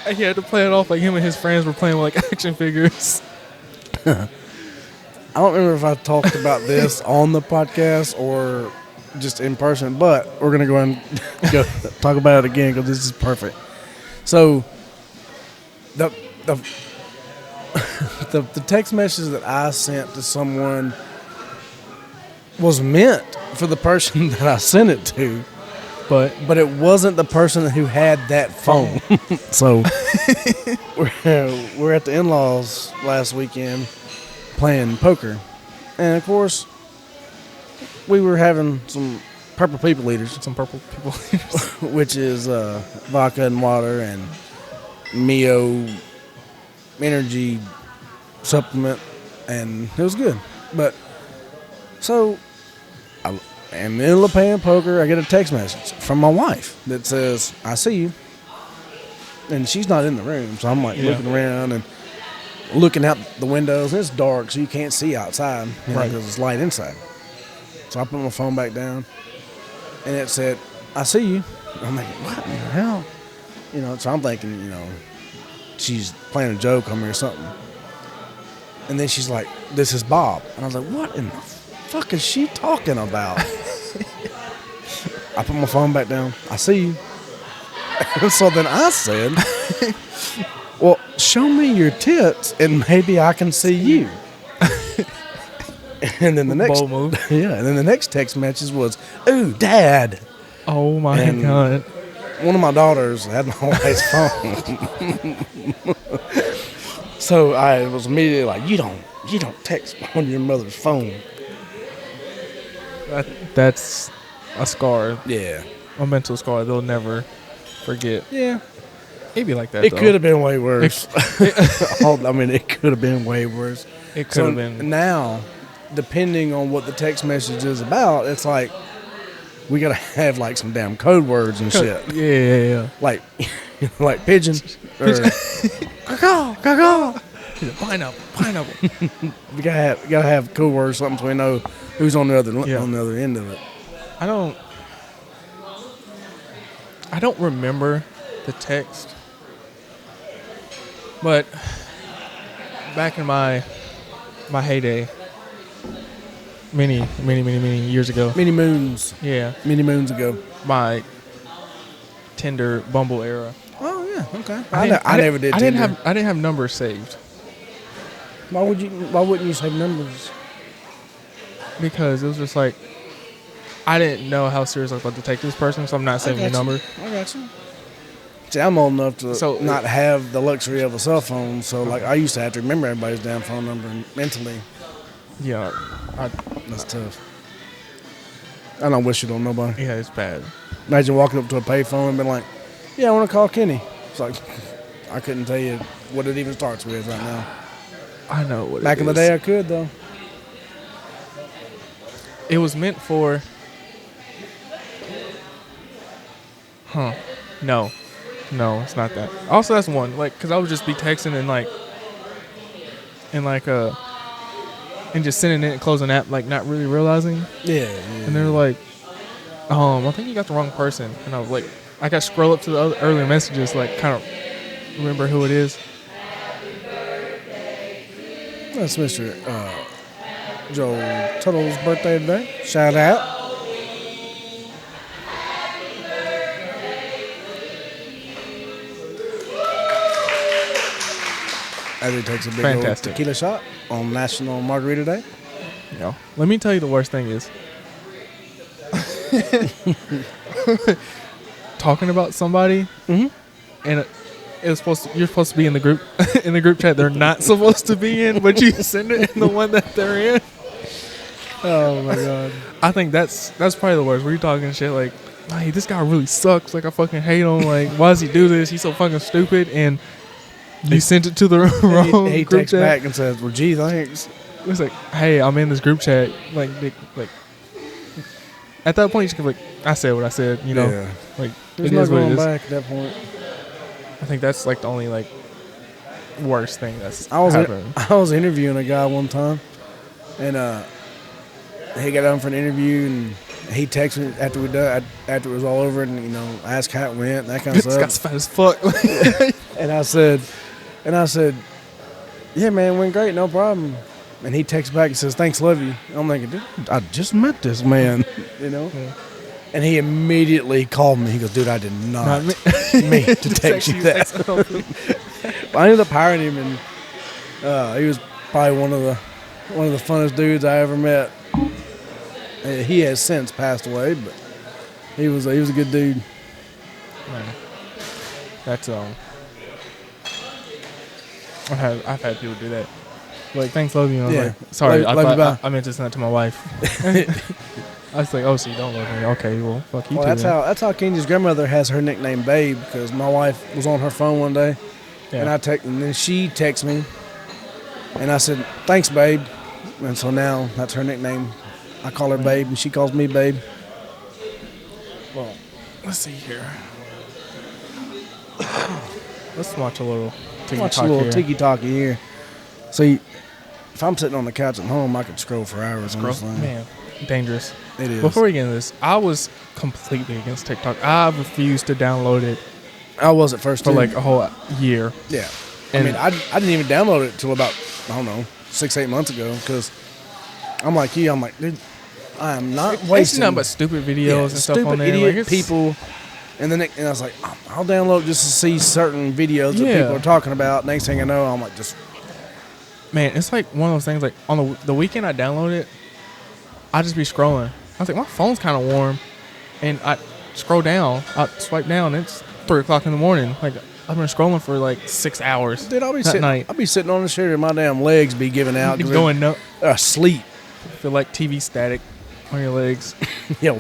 [SPEAKER 2] And he had to play it off like him and his friends were playing with like action figures.
[SPEAKER 1] I don't remember if I talked about this on the podcast or just in person, but we're going to go and go talk about it again because this is perfect. So the the text message that I sent to someone was meant for the person that I sent it to, but it wasn't the person who had that phone. So we're at the in-laws last weekend playing poker, and of course we were having some purple people eaters, which is vodka and water and Mio energy supplement, and it was good. But so I'm in the middle of playing poker, I get a text message from my wife that says, "I see you," and she's not in the room, so I'm like looking around and looking out the windows. It's dark, so you can't see outside, because it's light inside. So I put my phone back down, and it said, "I see you." I'm like, what in the hell? So I'm thinking, she's playing a joke on me or something. And then she's like, "This is Bob." And I was like, what in the fuck is she talking about? I put my phone back down. "I see you." So then I said, "Well, show me your tits and maybe I can see you." And then the next
[SPEAKER 2] bold move.
[SPEAKER 1] Yeah, and then the next text message was, "Ooh, Dad."
[SPEAKER 2] Oh my God.
[SPEAKER 1] One of my daughters had my wife's phone. So I was immediately like, you don't text on your mother's phone.
[SPEAKER 2] That's a scar.
[SPEAKER 1] Yeah.
[SPEAKER 2] A mental scar they'll never forget.
[SPEAKER 1] Yeah.
[SPEAKER 2] It'd be like that,
[SPEAKER 1] It
[SPEAKER 2] though.
[SPEAKER 1] could have been way worse. It could have been way worse.
[SPEAKER 2] It could have been.
[SPEAKER 1] Now, depending on what the text message is about, it's like we gotta have like some damn code words and shit.
[SPEAKER 2] Yeah.
[SPEAKER 1] Like pigeon or caw.
[SPEAKER 2] Pineapple.
[SPEAKER 1] We gotta have code words, something so we know who's on the other end of it.
[SPEAKER 2] I don't remember the text, but back in my heyday, many years ago.
[SPEAKER 1] Many moons ago.
[SPEAKER 2] My Tinder, Bumble era.
[SPEAKER 1] Oh yeah, okay.
[SPEAKER 2] I
[SPEAKER 1] never did.
[SPEAKER 2] I
[SPEAKER 1] Tinder.
[SPEAKER 2] didn't have numbers saved
[SPEAKER 1] Why wouldn't you save numbers?
[SPEAKER 2] because it was just like I didn't know how serious I was about to take this person, so I'm not saving the number.
[SPEAKER 1] I got you. See, I'm old enough to not have the luxury of a cell phone, so like I used to have to remember everybody's damn phone number mentally.
[SPEAKER 2] Yeah,
[SPEAKER 1] That's tough. I don't wish it on nobody.
[SPEAKER 2] yeah, it's bad.
[SPEAKER 1] Imagine walking up to a payphone and being like, "Yeah, I want to call Kenny." It's like I couldn't tell you what it even starts with right now.
[SPEAKER 2] I know what
[SPEAKER 1] Back in the day, I could though.
[SPEAKER 2] It was meant for. No, it's not that. Also, that's one. Like, cause I would just be texting and just sending it and closing the app, like not really realizing.
[SPEAKER 1] Yeah.
[SPEAKER 2] And they're like, I think you got the wrong person. And I was like, I got to scroll up to the other earlier messages, like kind of remember who it is.
[SPEAKER 1] That's Mr. Joe Tuttle's birthday today. Shout out. As he takes a big old tequila shot on National Margarita Day.
[SPEAKER 2] Yeah. Let me tell you the worst thing is talking about somebody and you're supposed to be in the group chat they're not supposed to be in, but you send it in the one that they're in.
[SPEAKER 1] Oh my God.
[SPEAKER 2] I think that's probably the worst. Where you're talking shit like, hey, this guy really sucks. Like I fucking hate him. Like why does he do this? He's so fucking stupid. And you sent it to the wrong
[SPEAKER 1] he
[SPEAKER 2] group
[SPEAKER 1] texts
[SPEAKER 2] chat.
[SPEAKER 1] back and says, "Well, gee, thanks."
[SPEAKER 2] It's like, hey, I'm in this group chat. Like at that point, you can be like, I said what I said. You know,
[SPEAKER 1] Yeah.
[SPEAKER 2] like
[SPEAKER 1] There's
[SPEAKER 2] it
[SPEAKER 1] no
[SPEAKER 2] is what it
[SPEAKER 1] going
[SPEAKER 2] is.
[SPEAKER 1] back at that point.
[SPEAKER 2] I think that's like the only like worst thing that's
[SPEAKER 1] I
[SPEAKER 2] happened.
[SPEAKER 1] was interviewing a guy one time, and he got on for an interview, and he texted me after it was all over, and asked how it went, and that kind of
[SPEAKER 2] This
[SPEAKER 1] stuff.
[SPEAKER 2] guy's fat as fuck.
[SPEAKER 1] And I said, "Yeah, man, went great, no problem." And he texts back and says, "Thanks, love you." I'm thinking, dude, I just met this man,
[SPEAKER 2] Yeah.
[SPEAKER 1] And he immediately called me. He goes, dude, I did not
[SPEAKER 2] me.
[SPEAKER 1] mean to text you that. I ended up hiring him, and he was probably one of the funnest dudes I ever met. He has since passed away, but he was a good dude.
[SPEAKER 2] Man, that's I've had people do that. Like, thanks, love you. I was like, sorry, I meant to send that to my wife. I was like, oh, so you don't love me? Okay, well, fuck you too.
[SPEAKER 1] That's how Kenji's grandmother has her nickname Babe, because my wife was on her phone one day, and and then she texted me, and I said, thanks, Babe, and so now that's her nickname. I call her Babe, and she calls me Babe.
[SPEAKER 2] Well, let's see here. Let's watch a little
[SPEAKER 1] tiki-talkie here. See, if I'm sitting on the couch at home, I could scroll for hours on this thing.
[SPEAKER 2] Man, dangerous.
[SPEAKER 1] It is.
[SPEAKER 2] Before we get into this, I was completely against TikTok. I refused to download it.
[SPEAKER 1] I was at first
[SPEAKER 2] for
[SPEAKER 1] too.
[SPEAKER 2] like a whole year.
[SPEAKER 1] Yeah.
[SPEAKER 2] And
[SPEAKER 1] I didn't even download it till about, 6-8 months ago, because I'm like you. I'm like, dude, I am not wasting.
[SPEAKER 2] It's nothing but stupid videos and stuff on there.
[SPEAKER 1] Idiot
[SPEAKER 2] like
[SPEAKER 1] people. And then I was like, I'll download just to see certain videos that people are talking about. Next thing I know, I'm like, just.
[SPEAKER 2] Man, it's like one of those things. Like on the weekend I download it, I just be scrolling. I was like, my phone's kind of warm, and I scroll down, I swipe down, and it's 3:00 in the morning. Like, I've been scrolling for like 6 hours.
[SPEAKER 1] Dude, I'll be sitting on the chair and my damn legs be giving out.
[SPEAKER 2] Be going up.
[SPEAKER 1] Asleep.
[SPEAKER 2] Feel like TV static on your legs.
[SPEAKER 1] Yo.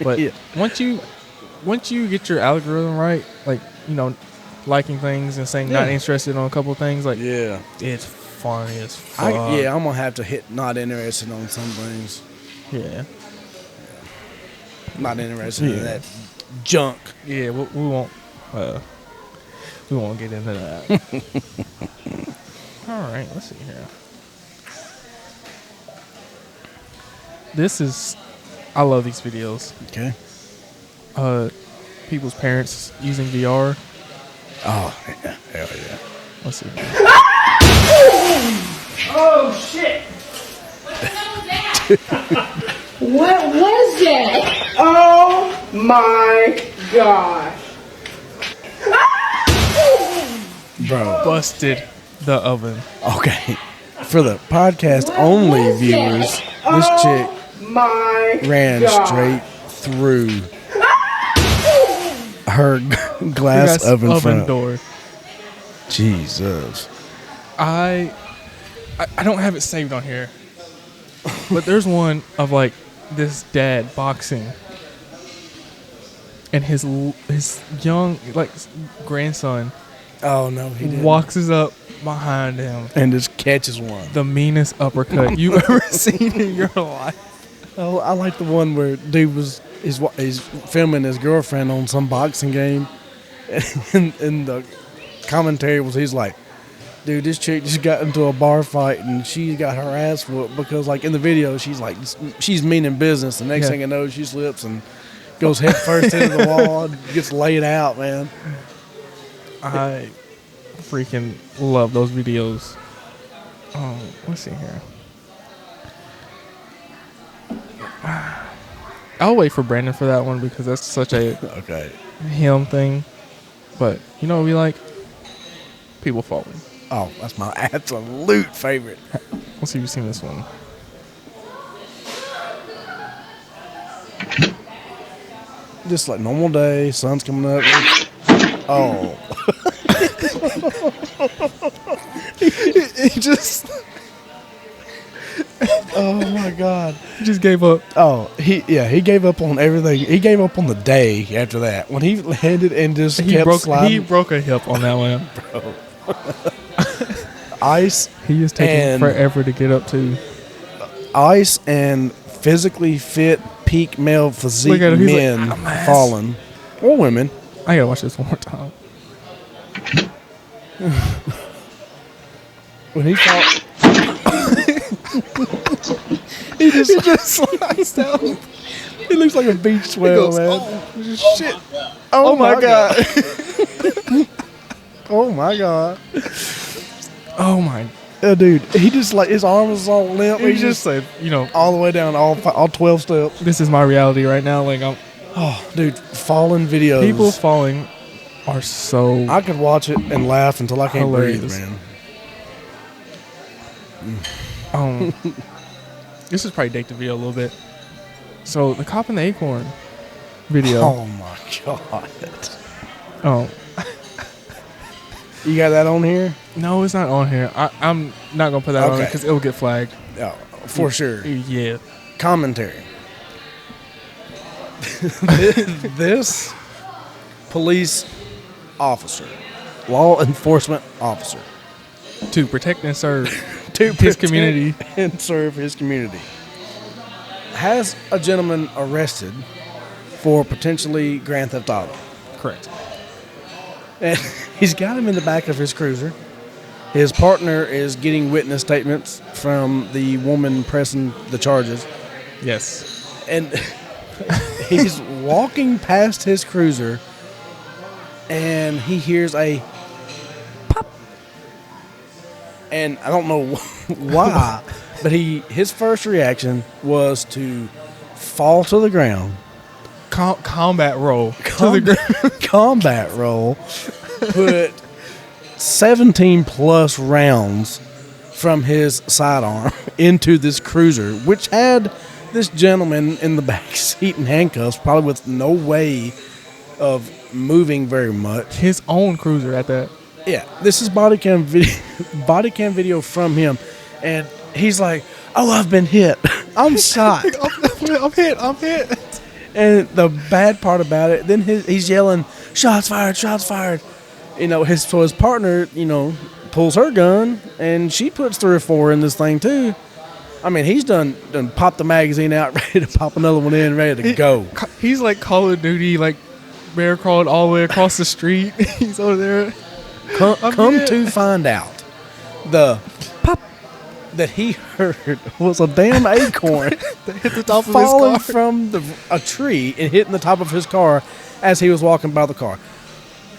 [SPEAKER 2] But once you get your algorithm right, like, liking things and saying not interested on a couple of things, like, it's funny as fuck.
[SPEAKER 1] I'm gonna have to hit not interested on some things.
[SPEAKER 2] Yeah.
[SPEAKER 1] Not interested in that junk.
[SPEAKER 2] Yeah, we won't get into that. All right, let's see here. I love these videos.
[SPEAKER 1] Okay.
[SPEAKER 2] People's parents using VR.
[SPEAKER 1] Oh, yeah. Hell yeah.
[SPEAKER 2] Let's see.
[SPEAKER 5] Oh, shit. What was that? Oh, my gosh.
[SPEAKER 1] Bro.
[SPEAKER 2] Busted the oven.
[SPEAKER 1] Okay. For the podcast only viewers, this chick ran straight through her glass oven front
[SPEAKER 2] door.
[SPEAKER 1] Jesus.
[SPEAKER 2] I don't have it saved on here, but there's one of like this dad boxing, and his young grandson.
[SPEAKER 1] Oh no, he didn't.
[SPEAKER 2] Walks up behind him
[SPEAKER 1] and just catches one.
[SPEAKER 2] The meanest uppercut you ever seen in your life.
[SPEAKER 1] Oh, I like the one where dude he's filming his girlfriend on some boxing game, and the commentary was he's like, dude, this chick just got into a bar fight and she got her ass whooped because, like, in the video she's like, she's meaning business. The next thing I know, she slips and goes head first into the wall and gets laid out, man.
[SPEAKER 2] I freaking love those videos. Let's see here. I'll wait for Brandon for that one because that's such a him thing. But you know what we like? People falling.
[SPEAKER 1] Oh, that's my absolute favorite.
[SPEAKER 2] Let's see if you've seen this one.
[SPEAKER 1] Just like normal day, sun's coming up. Oh. he just. Oh my God.
[SPEAKER 2] He just gave up.
[SPEAKER 1] Oh, he gave up on everything. He gave up on the day after that. When he landed and just kept sliding.
[SPEAKER 2] He broke a hip on that one.
[SPEAKER 1] Bro. Ice.
[SPEAKER 2] He is taking forever to get up to.
[SPEAKER 1] Ice and physically fit peak male physique men falling. Or women.
[SPEAKER 2] I gotta watch this one more time.
[SPEAKER 1] When he fought. he just slides down. He looks like a beach swell, man. Oh, shit. Oh my God. Oh my God.
[SPEAKER 2] Oh my.
[SPEAKER 1] Dude, he just like his arm was all limp.
[SPEAKER 2] He just said, you know,
[SPEAKER 1] all the way down all 12 steps.
[SPEAKER 2] this is my reality right now. Like,
[SPEAKER 1] Oh, dude, falling videos.
[SPEAKER 2] people falling are so.
[SPEAKER 1] I could watch it and laugh until I can't breathe,
[SPEAKER 2] Hilarious.
[SPEAKER 1] man.
[SPEAKER 2] This is probably date the video a little bit. So the cop in the acorn video.
[SPEAKER 1] Oh my god.
[SPEAKER 2] Oh
[SPEAKER 1] You got that on here?
[SPEAKER 2] no, it's not on here. I'm not gonna put that on
[SPEAKER 1] Okay.
[SPEAKER 2] because it will get flagged.
[SPEAKER 1] Yeah, for sure.
[SPEAKER 2] Yeah.
[SPEAKER 1] Commentary. This police officer, law enforcement officer,
[SPEAKER 2] To protect and serve
[SPEAKER 1] to
[SPEAKER 2] his
[SPEAKER 1] protect
[SPEAKER 2] community.
[SPEAKER 1] and serve his community, has a gentleman arrested for potentially grand theft auto.
[SPEAKER 2] Correct.
[SPEAKER 1] And he's got him in the back of his cruiser. His partner is getting witness statements from the woman pressing the charges.
[SPEAKER 2] Yes.
[SPEAKER 1] And he's walking past his cruiser and he hears a pop. And I don't know why, but his first reaction was to fall to the ground.
[SPEAKER 2] Combat roll. To the ground.
[SPEAKER 1] Combat roll. Put 17 plus rounds from his sidearm into this cruiser, which had this gentleman in the back seat in handcuffs, probably with no way of moving very much.
[SPEAKER 2] His own cruiser at that.
[SPEAKER 1] Yeah, this is body cam video from him, and he's like, "Oh, I've been hit. I'm shot."
[SPEAKER 2] I'm hit.
[SPEAKER 1] And the bad part about it, then he's yelling, "Shots fired! Shots fired!" You know, his partner, you know, pulls her gun, and she puts 3 or 4 in this thing too. I mean, he's done popped the magazine out, ready to pop another one in, ready to go.
[SPEAKER 2] He's like Call of Duty, like bear crawled all the way across the street. He's over there.
[SPEAKER 1] Come to find out, the pop that he heard was a damn acorn
[SPEAKER 2] That hit the top of
[SPEAKER 1] falling
[SPEAKER 2] his car.
[SPEAKER 1] from a tree and hitting the top of his car as he was walking by the car.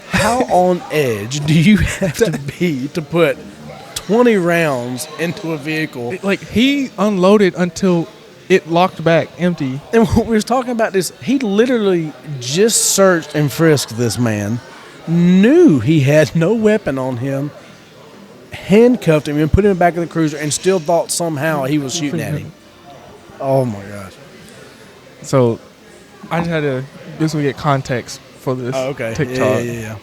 [SPEAKER 1] How on edge do you have to be to put 20 rounds into a vehicle?
[SPEAKER 2] Like, he unloaded until it locked back empty.
[SPEAKER 1] And what we was talking about this, he literally just searched and frisked this man, knew he had no weapon on him, handcuffed him and put him back in the cruiser, and still thought somehow he was shooting at him. Oh my gosh.
[SPEAKER 2] So I just had to this will get context for this
[SPEAKER 1] Oh, okay.
[SPEAKER 2] TikTok.
[SPEAKER 1] Yeah.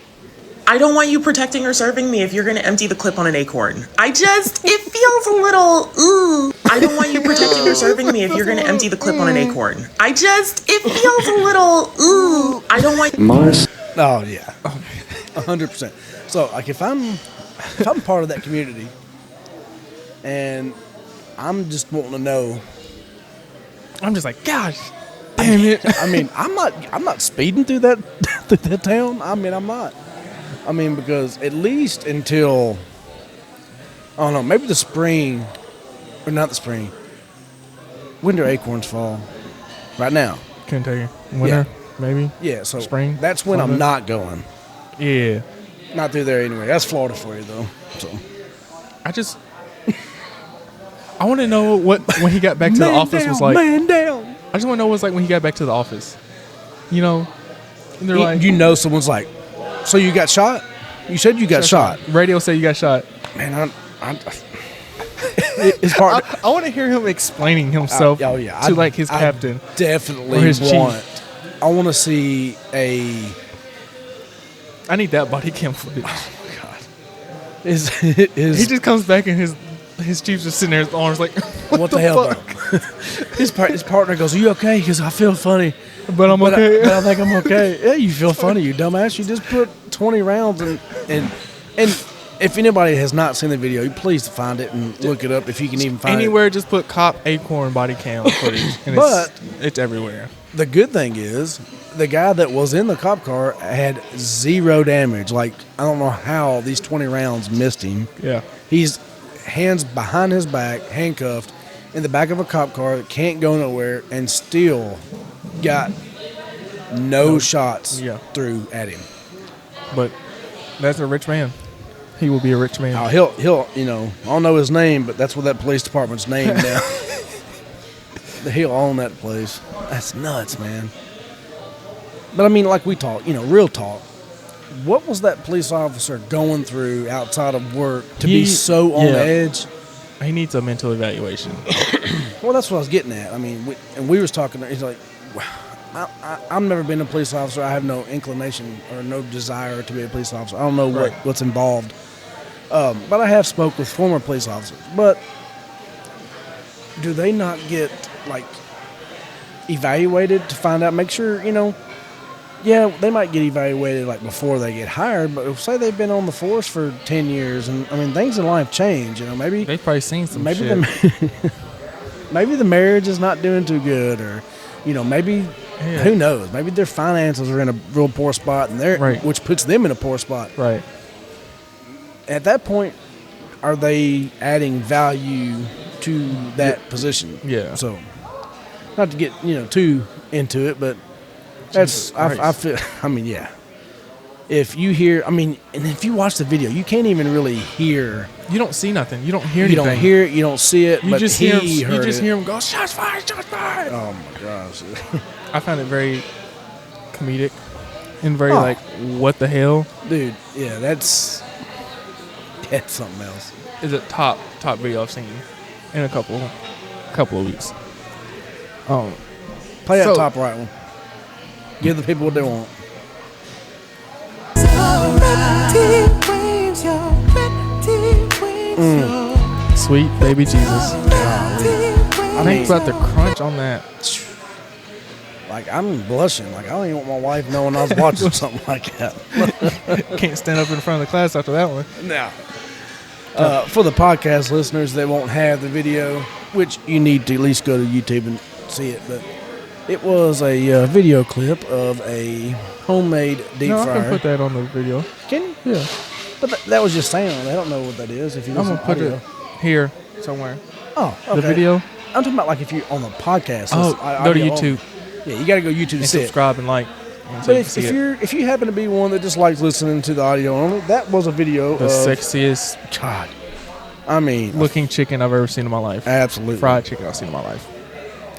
[SPEAKER 6] I don't want you protecting or serving me if you're going to empty the clip on an acorn. It feels a little, ooh. I don't want you protecting or serving me if you're going to empty the clip on an acorn. It feels a little, ooh. I don't want
[SPEAKER 1] Oh yeah. 100%. So like if I'm part of that community and I'm just wanting to know,
[SPEAKER 2] I'm just like, gosh, damn it.
[SPEAKER 1] I mean, I'm not speeding through that town. I mean, I'm not. I mean, because at least until, I don't know, maybe the spring, or not the spring. When do acorns fall? Right now.
[SPEAKER 2] Couldn't tell you. Winter, maybe.
[SPEAKER 1] Yeah, so
[SPEAKER 2] Spring,
[SPEAKER 1] that's when I'm
[SPEAKER 2] summer.
[SPEAKER 1] not going.
[SPEAKER 2] Yeah.
[SPEAKER 1] Not through there anyway. That's Florida for you, though. So
[SPEAKER 2] I want to know what when he got back to the office was like.
[SPEAKER 1] Man down.
[SPEAKER 2] I just want to know what it was like when he got back to the office. You know, and they're like,
[SPEAKER 1] You know, someone's like, so you got shot? You said you got shot.
[SPEAKER 2] Radio said you got shot.
[SPEAKER 1] Man, it's hard.
[SPEAKER 2] I want to hear him explaining himself
[SPEAKER 1] Oh, yeah.
[SPEAKER 2] to like his captain.
[SPEAKER 1] Definitely
[SPEAKER 2] Or his chief.
[SPEAKER 1] I want to see a.
[SPEAKER 2] I need that body cam footage.
[SPEAKER 1] Is
[SPEAKER 2] He just comes back and his chief's just sitting there, his arms like,
[SPEAKER 1] what the hell?
[SPEAKER 2] fuck?
[SPEAKER 1] Though? His partner goes, "Are you okay?" Because I feel funny,
[SPEAKER 2] But I'm
[SPEAKER 1] but
[SPEAKER 2] okay.
[SPEAKER 1] I think I'm okay. Yeah, you feel funny, you dumbass. You just put 20 rounds and if anybody has not seen the video, please find it and look it up if you can even find
[SPEAKER 2] Anywhere, just put cop acorn body cam footage, and
[SPEAKER 1] But-
[SPEAKER 2] it's everywhere.
[SPEAKER 1] it. The good thing is, the guy that was in the cop car had 0 damage. Like, I don't know how these 20 rounds missed him.
[SPEAKER 2] Yeah.
[SPEAKER 1] He's hands behind his back, handcuffed, in the back of a cop car that can't go nowhere, and still got no shots
[SPEAKER 2] Yeah.
[SPEAKER 1] through at him.
[SPEAKER 2] But that's a rich man. He will be a rich man.
[SPEAKER 1] Oh, he'll I don't know his name, but that's what that police department's named now. He'll own that place. That's nuts, man. But I mean, like we talk, real talk. What was that police officer going through outside of work to be so on edge?
[SPEAKER 2] He needs a mental evaluation.
[SPEAKER 1] Well, that's what I was getting at. I mean, we was talking. He's like, I've never been a police officer. I have no inclination or no desire to be a police officer. I don't know what's involved. But I have spoke with former police officers. But do they not get evaluated to find out? Make sure Yeah, they might get evaluated before they get hired, but say they've been on the force for 10 years, and I mean things in life change. Maybe
[SPEAKER 2] they've probably seen some
[SPEAKER 1] maybe
[SPEAKER 2] shit.
[SPEAKER 1] Maybe the marriage is not doing too good, or maybe who knows? Maybe their finances are in a real poor spot, and which puts them in a poor spot.
[SPEAKER 2] Right.
[SPEAKER 1] At that point, are they adding value to that position?
[SPEAKER 2] Yeah.
[SPEAKER 1] So, not to get too into it, but. I feel. I mean, yeah. If you hear, and if you watch the video, you can't even really hear.
[SPEAKER 2] You don't see nothing. You don't hear anything.
[SPEAKER 1] You don't hear it. You don't see it.
[SPEAKER 2] You just hear him go, shots fired, shots fired.
[SPEAKER 1] Oh my gosh.
[SPEAKER 2] I found it very comedic and very what the hell,
[SPEAKER 1] dude? Yeah, that's something else.
[SPEAKER 2] Is a top video I've seen in a couple of weeks.
[SPEAKER 1] Play that top right one. Give the people what they want.
[SPEAKER 2] Sweet baby Jesus. I think about the crunch on that.
[SPEAKER 1] I'm blushing. I don't even want my wife knowing I was watching something like that.
[SPEAKER 2] Can't stand up in front of the class after that one.
[SPEAKER 1] No. For the podcast listeners that won't have the video, which you need to at least go to YouTube and see it, but it was a video clip of a homemade deep fryer.
[SPEAKER 2] I can put that on the video.
[SPEAKER 1] Can you?
[SPEAKER 2] Yeah.
[SPEAKER 1] But that was just sound. They don't know what that is. If you
[SPEAKER 2] I'm going to put it here somewhere.
[SPEAKER 1] Oh, okay.
[SPEAKER 2] The video?
[SPEAKER 1] I'm talking about if you're on the podcast.
[SPEAKER 2] Go to YouTube.
[SPEAKER 1] Yeah, you got to go YouTube to see
[SPEAKER 2] subscribe and like.
[SPEAKER 1] But if you happen to be one that just likes listening to the audio only, that was a video
[SPEAKER 2] the
[SPEAKER 1] of
[SPEAKER 2] sexiest
[SPEAKER 1] God.
[SPEAKER 2] Looking chicken I've ever seen in my life.
[SPEAKER 1] Absolutely.
[SPEAKER 2] Fried chicken I've seen in my life.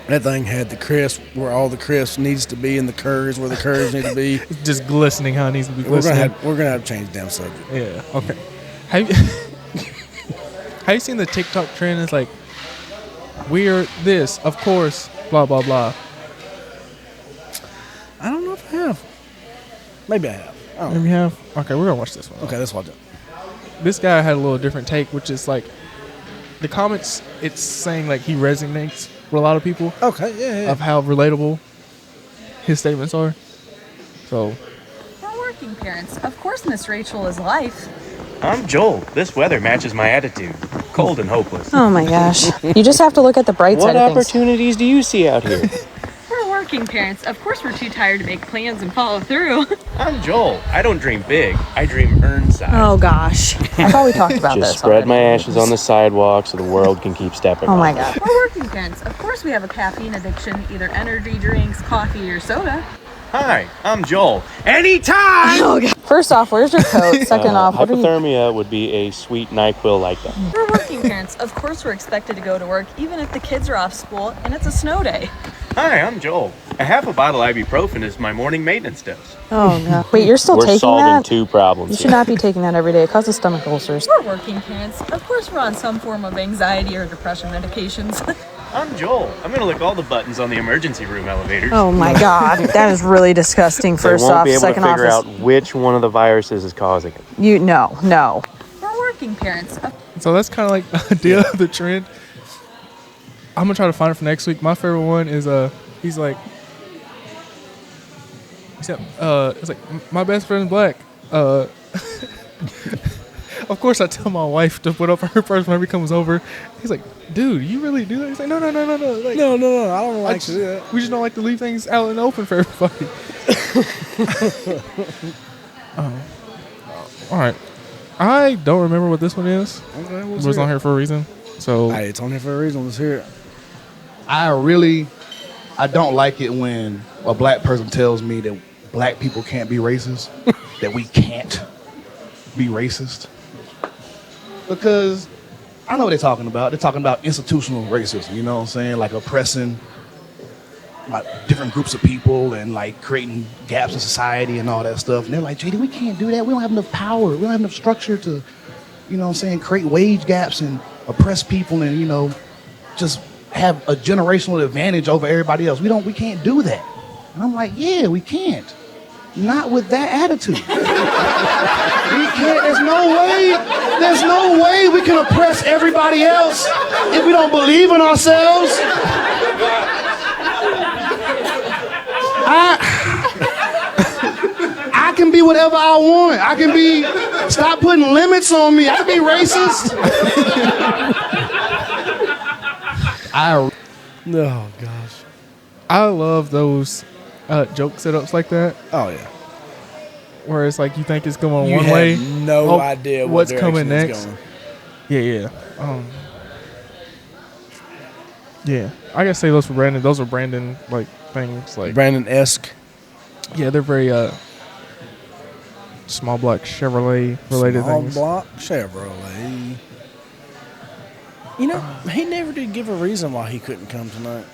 [SPEAKER 1] That thing had the crisp where all the crisp needs to be, and the curds where the curds need to be.
[SPEAKER 2] Just glistening how it needs to be glistening.
[SPEAKER 1] We're gonna have to change the damn subject.
[SPEAKER 2] Yeah. Okay. Have you seen the TikTok trend? It's like, we're this, of course, blah blah blah.
[SPEAKER 1] I don't know if I have. Maybe I have.
[SPEAKER 2] Maybe you have. Okay, we're gonna watch this one.
[SPEAKER 1] Okay, let's watch it.
[SPEAKER 2] This guy had a little different take, which is the comments. It's saying he resonates with a lot of people.
[SPEAKER 1] Okay, yeah.
[SPEAKER 2] Of how relatable his statements are. So.
[SPEAKER 7] We're working parents. Of course, Miss Rachel is life.
[SPEAKER 8] I'm Joel. This weather matches my attitude. Cold and hopeless.
[SPEAKER 9] Oh my gosh. You just have to look at the bright side of things.
[SPEAKER 8] What opportunities do you see out here?
[SPEAKER 7] We're working parents. Of course, we're too tired to make plans and follow through.
[SPEAKER 8] I'm Joel. I don't dream big. I dream earn size.
[SPEAKER 9] Oh gosh. I thought we talked about this.
[SPEAKER 8] Just spread my ashes on the sidewalk so the world can keep stepping
[SPEAKER 9] Oh my
[SPEAKER 8] on.
[SPEAKER 9] god.
[SPEAKER 7] We're working parents. Of course, we have a caffeine addiction, either energy drinks, coffee, or soda.
[SPEAKER 8] Hi, I'm Joel. Anytime!
[SPEAKER 9] Oh god. First off, where's your coat? Second off, what are you...
[SPEAKER 8] Hypothermia would be a sweet NyQuil like that.
[SPEAKER 7] We're working parents. Of course, we're expected to go to work, even if the kids are off school and it's a snow day.
[SPEAKER 8] Hi, I'm Joel. A half a bottle ibuprofen is my morning maintenance dose.
[SPEAKER 9] Oh god. Wait, you're still
[SPEAKER 8] We're
[SPEAKER 9] taking
[SPEAKER 8] solving
[SPEAKER 9] that?
[SPEAKER 8] two problems.
[SPEAKER 9] You should not be taking that every day. It causes stomach ulcers.
[SPEAKER 7] We're working parents. Of course, we're on some form of anxiety or depression medications.
[SPEAKER 8] I'm Joel. I'm going to lick all the buttons on the emergency room elevators.
[SPEAKER 9] Oh my god. That is really disgusting. First
[SPEAKER 8] they won't
[SPEAKER 9] off,
[SPEAKER 8] be able
[SPEAKER 9] second
[SPEAKER 8] to
[SPEAKER 9] off,
[SPEAKER 8] figure out which one of the viruses is causing it.
[SPEAKER 9] no.
[SPEAKER 7] We're working parents.
[SPEAKER 2] So that's kind of the idea of the trend. I'm gonna try to find it for next week. My favorite one is it's my best friend's black. Of course, I tell my wife to put up her purse whenever he comes over. He's like, "Dude, you really do that?" He's like, "No.
[SPEAKER 1] No, I don't like to do that.
[SPEAKER 2] We just don't like to leave things out in the open for everybody." All right. I don't remember what this one is.
[SPEAKER 1] Okay,
[SPEAKER 2] it was on here for a reason. So
[SPEAKER 1] hey, it's on here for a reason. Let's hear it.
[SPEAKER 10] I don't like it when a black person tells me that black people can't be racist, that we can't be racist. because I know what they're talking about. They're talking about institutional racism, you know what I'm saying? Like oppressing like different groups of people and like creating gaps in society and all that stuff. And they're like, JD, we can't do that. We don't have enough power. We don't have enough structure to, you know what I'm saying, create wage gaps and oppress people and, you know, just have a generational advantage over everybody else. We can't do that. And I'm like, yeah, we can't. Not with that attitude. We can't, there's no way we can oppress everybody else if we don't believe in ourselves. I can be whatever I want. I can be, stop putting limits on me. I can be racist.
[SPEAKER 1] Oh gosh.
[SPEAKER 2] I love those joke setups like that.
[SPEAKER 1] Oh yeah.
[SPEAKER 2] Where it's like you think it's going
[SPEAKER 1] You
[SPEAKER 2] one
[SPEAKER 1] have
[SPEAKER 2] way.
[SPEAKER 1] no idea
[SPEAKER 2] what's
[SPEAKER 1] what
[SPEAKER 2] coming
[SPEAKER 1] direction it's
[SPEAKER 2] next.
[SPEAKER 1] going.
[SPEAKER 2] Yeah. I gotta say those for Brandon. Those are Brandon like things like
[SPEAKER 1] Brandon-esque.
[SPEAKER 2] Yeah, they're very small block Chevrolet related things.
[SPEAKER 1] Small block Chevrolet. You know, he never did give a reason why he couldn't come tonight.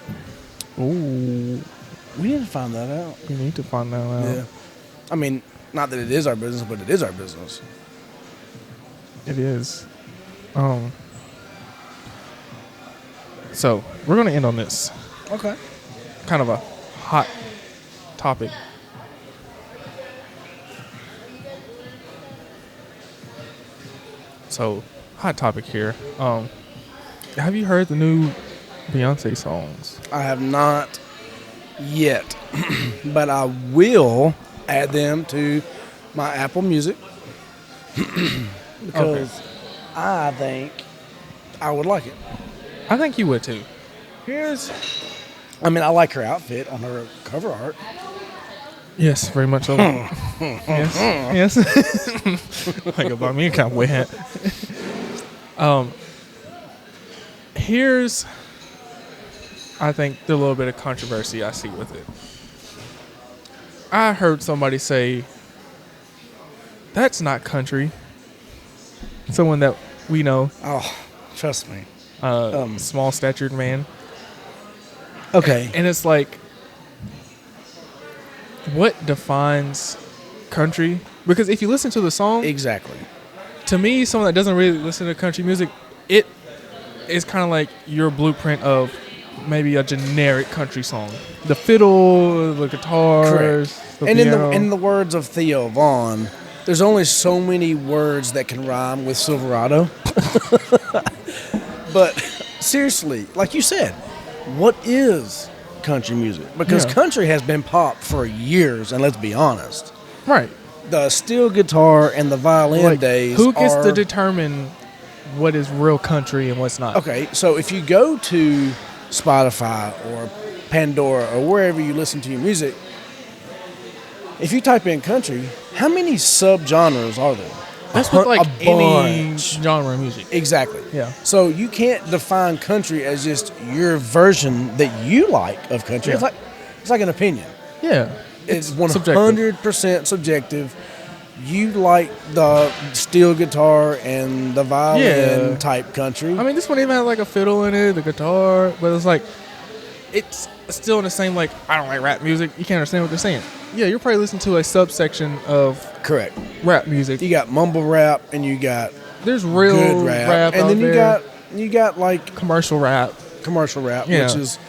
[SPEAKER 2] Ooh.
[SPEAKER 1] We need to find that out.
[SPEAKER 2] We need to find that out.
[SPEAKER 1] Yeah. I mean, not that it is our business, but it is our business.
[SPEAKER 2] It is. So we're gonna end on this.
[SPEAKER 1] Okay.
[SPEAKER 2] Kind of a hot topic. So, hot topic here. Have you heard the new Beyonce songs?
[SPEAKER 1] I have not yet, but I will add them to my Apple Music because I think I would like it.
[SPEAKER 2] I think you would too.
[SPEAKER 1] I mean, I like her outfit on her cover art.
[SPEAKER 2] Yes, very much so. Yes. Like about me, kind of wet. Here's, I think, the little bit of controversy I see with it. I heard somebody say, that's not country. Someone that we know.
[SPEAKER 1] Oh, trust me.
[SPEAKER 2] Small statured man.
[SPEAKER 1] Okay.
[SPEAKER 2] And it's like, what defines country? Because if you listen to the song,
[SPEAKER 1] Exactly.
[SPEAKER 2] to me, someone that doesn't really listen to country music, it is kind of like your blueprint of maybe a generic country song. The fiddle, the guitars, the
[SPEAKER 1] And
[SPEAKER 2] piano.
[SPEAKER 1] in the words of Theo Vaughn, there's only so many words that can rhyme with Silverado. But seriously, like you said, what is country music? Because country has been pop for years, and let's be honest.
[SPEAKER 2] Right.
[SPEAKER 1] The steel guitar and the violin days
[SPEAKER 2] who gets
[SPEAKER 1] are...
[SPEAKER 2] to determine what is real country and what's not?
[SPEAKER 1] Okay, so if you go to Spotify or Pandora or wherever you listen to your music, if you type in country, how many subgenres are there?
[SPEAKER 2] That's with like any
[SPEAKER 1] bunch.
[SPEAKER 2] genre of music.
[SPEAKER 1] Exactly.
[SPEAKER 2] Yeah.
[SPEAKER 1] So you can't define country as just your version that you like of country.
[SPEAKER 2] Yeah.
[SPEAKER 1] It's like an opinion.
[SPEAKER 2] Yeah.
[SPEAKER 1] It's 100% subjective. You like the steel guitar and the violin type country.
[SPEAKER 2] I mean, this one even has like a fiddle in it, the guitar, but it's like, it's still in the same, like, I don't like rap music. You can't understand what they're saying. Yeah, you're probably listening to a subsection of
[SPEAKER 1] correct
[SPEAKER 2] rap music.
[SPEAKER 1] You got mumble rap and you got
[SPEAKER 2] there's real
[SPEAKER 1] good rap, and
[SPEAKER 2] out
[SPEAKER 1] then
[SPEAKER 2] there.
[SPEAKER 1] you got like
[SPEAKER 2] commercial rap,
[SPEAKER 1] which is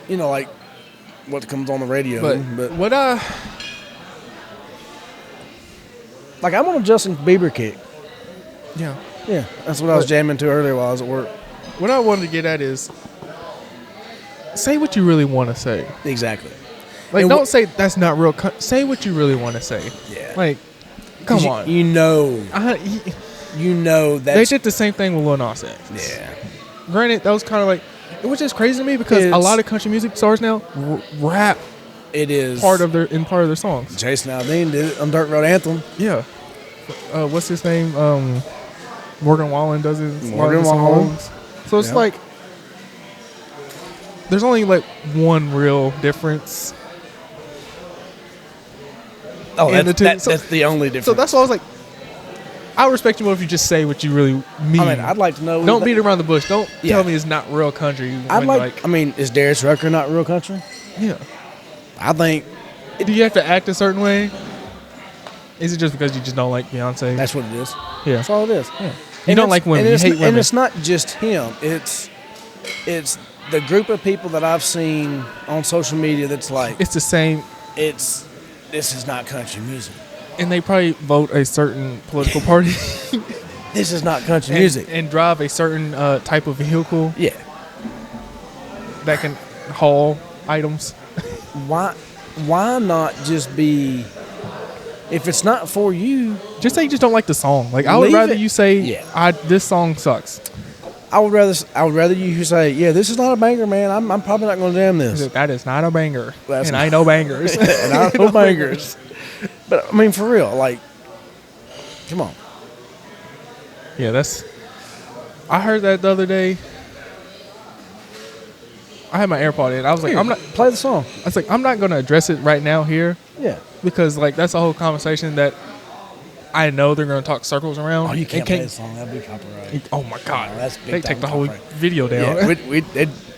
[SPEAKER 1] like what comes on the radio. But
[SPEAKER 2] what
[SPEAKER 1] like I'm on a Justin Bieber kick.
[SPEAKER 2] Yeah,
[SPEAKER 1] that's what I was jamming to earlier while I was at work.
[SPEAKER 2] What I wanted to get at is say what you really want to say.
[SPEAKER 1] Exactly.
[SPEAKER 2] Like,
[SPEAKER 1] and
[SPEAKER 2] don't say that's not real. Say what you really want to say.
[SPEAKER 1] Yeah.
[SPEAKER 2] Like, come on.
[SPEAKER 1] You know that
[SPEAKER 2] they did the same thing with Lil Nas X.
[SPEAKER 1] Yeah.
[SPEAKER 2] Granted, that was kind of like, it was just crazy to me because a lot of country music stars now rap.
[SPEAKER 1] It is
[SPEAKER 2] part of their songs.
[SPEAKER 1] Jason Aldean did it on Dirt Road Anthem.
[SPEAKER 2] Yeah. What's his name? Morgan Wallen does it.
[SPEAKER 1] Morgan Wallen.
[SPEAKER 2] So it's like there's only like one real difference.
[SPEAKER 1] Oh, that's the only difference.
[SPEAKER 2] So that's why I was like, I'll respect you more if you just say what you really mean.
[SPEAKER 1] I mean, I'd like to know.
[SPEAKER 2] Don't beat around the bush. Don't
[SPEAKER 1] Yeah.
[SPEAKER 2] tell me it's not real country.
[SPEAKER 1] I'd
[SPEAKER 2] when,
[SPEAKER 1] like. I mean, is Darius Rucker not real country?
[SPEAKER 2] Yeah.
[SPEAKER 1] I think
[SPEAKER 2] Do you have to act a certain way? Is it just because you just don't like Beyonce?
[SPEAKER 1] that's what it is.
[SPEAKER 2] Yeah.
[SPEAKER 1] That's all it is.
[SPEAKER 2] Yeah. You don't like women. You hate women.
[SPEAKER 1] And it's not just him. It's the group of people that I've seen on social media that's like
[SPEAKER 2] It's the same.
[SPEAKER 1] this is not country music.
[SPEAKER 2] And they probably vote a certain political party.
[SPEAKER 1] This is not country music.
[SPEAKER 2] And drive a certain type of vehicle
[SPEAKER 1] Yeah.
[SPEAKER 2] that can haul items.
[SPEAKER 1] Why not just be? If it's not for you,
[SPEAKER 2] Just say you just don't like the song. Like, I would
[SPEAKER 1] Leave
[SPEAKER 2] rather
[SPEAKER 1] it.
[SPEAKER 2] you say,
[SPEAKER 1] Yeah.
[SPEAKER 2] this song sucks.
[SPEAKER 1] I would rather you say, yeah, this is not a banger, man. I'm probably not going to jam this.
[SPEAKER 2] That is not a banger.
[SPEAKER 1] That's
[SPEAKER 2] and
[SPEAKER 1] not-
[SPEAKER 2] I know bangers.
[SPEAKER 1] And I know bangers. But I mean, for real, like, come on.
[SPEAKER 2] Yeah, I heard that the other day. I had my AirPod in. I was like,
[SPEAKER 1] Here,
[SPEAKER 2] I'm not.
[SPEAKER 1] play the song.
[SPEAKER 2] I was like, I'm not going to address it right now here
[SPEAKER 1] Yeah.
[SPEAKER 2] because like that's a whole conversation that I know they're going to talk circles around.
[SPEAKER 1] Oh, you
[SPEAKER 2] It
[SPEAKER 1] can't play the song. That'd be copyright.
[SPEAKER 2] Oh my god,
[SPEAKER 1] No, that's big
[SPEAKER 2] they take
[SPEAKER 1] time
[SPEAKER 2] the whole
[SPEAKER 1] copyright.
[SPEAKER 2] video down.
[SPEAKER 1] Yeah,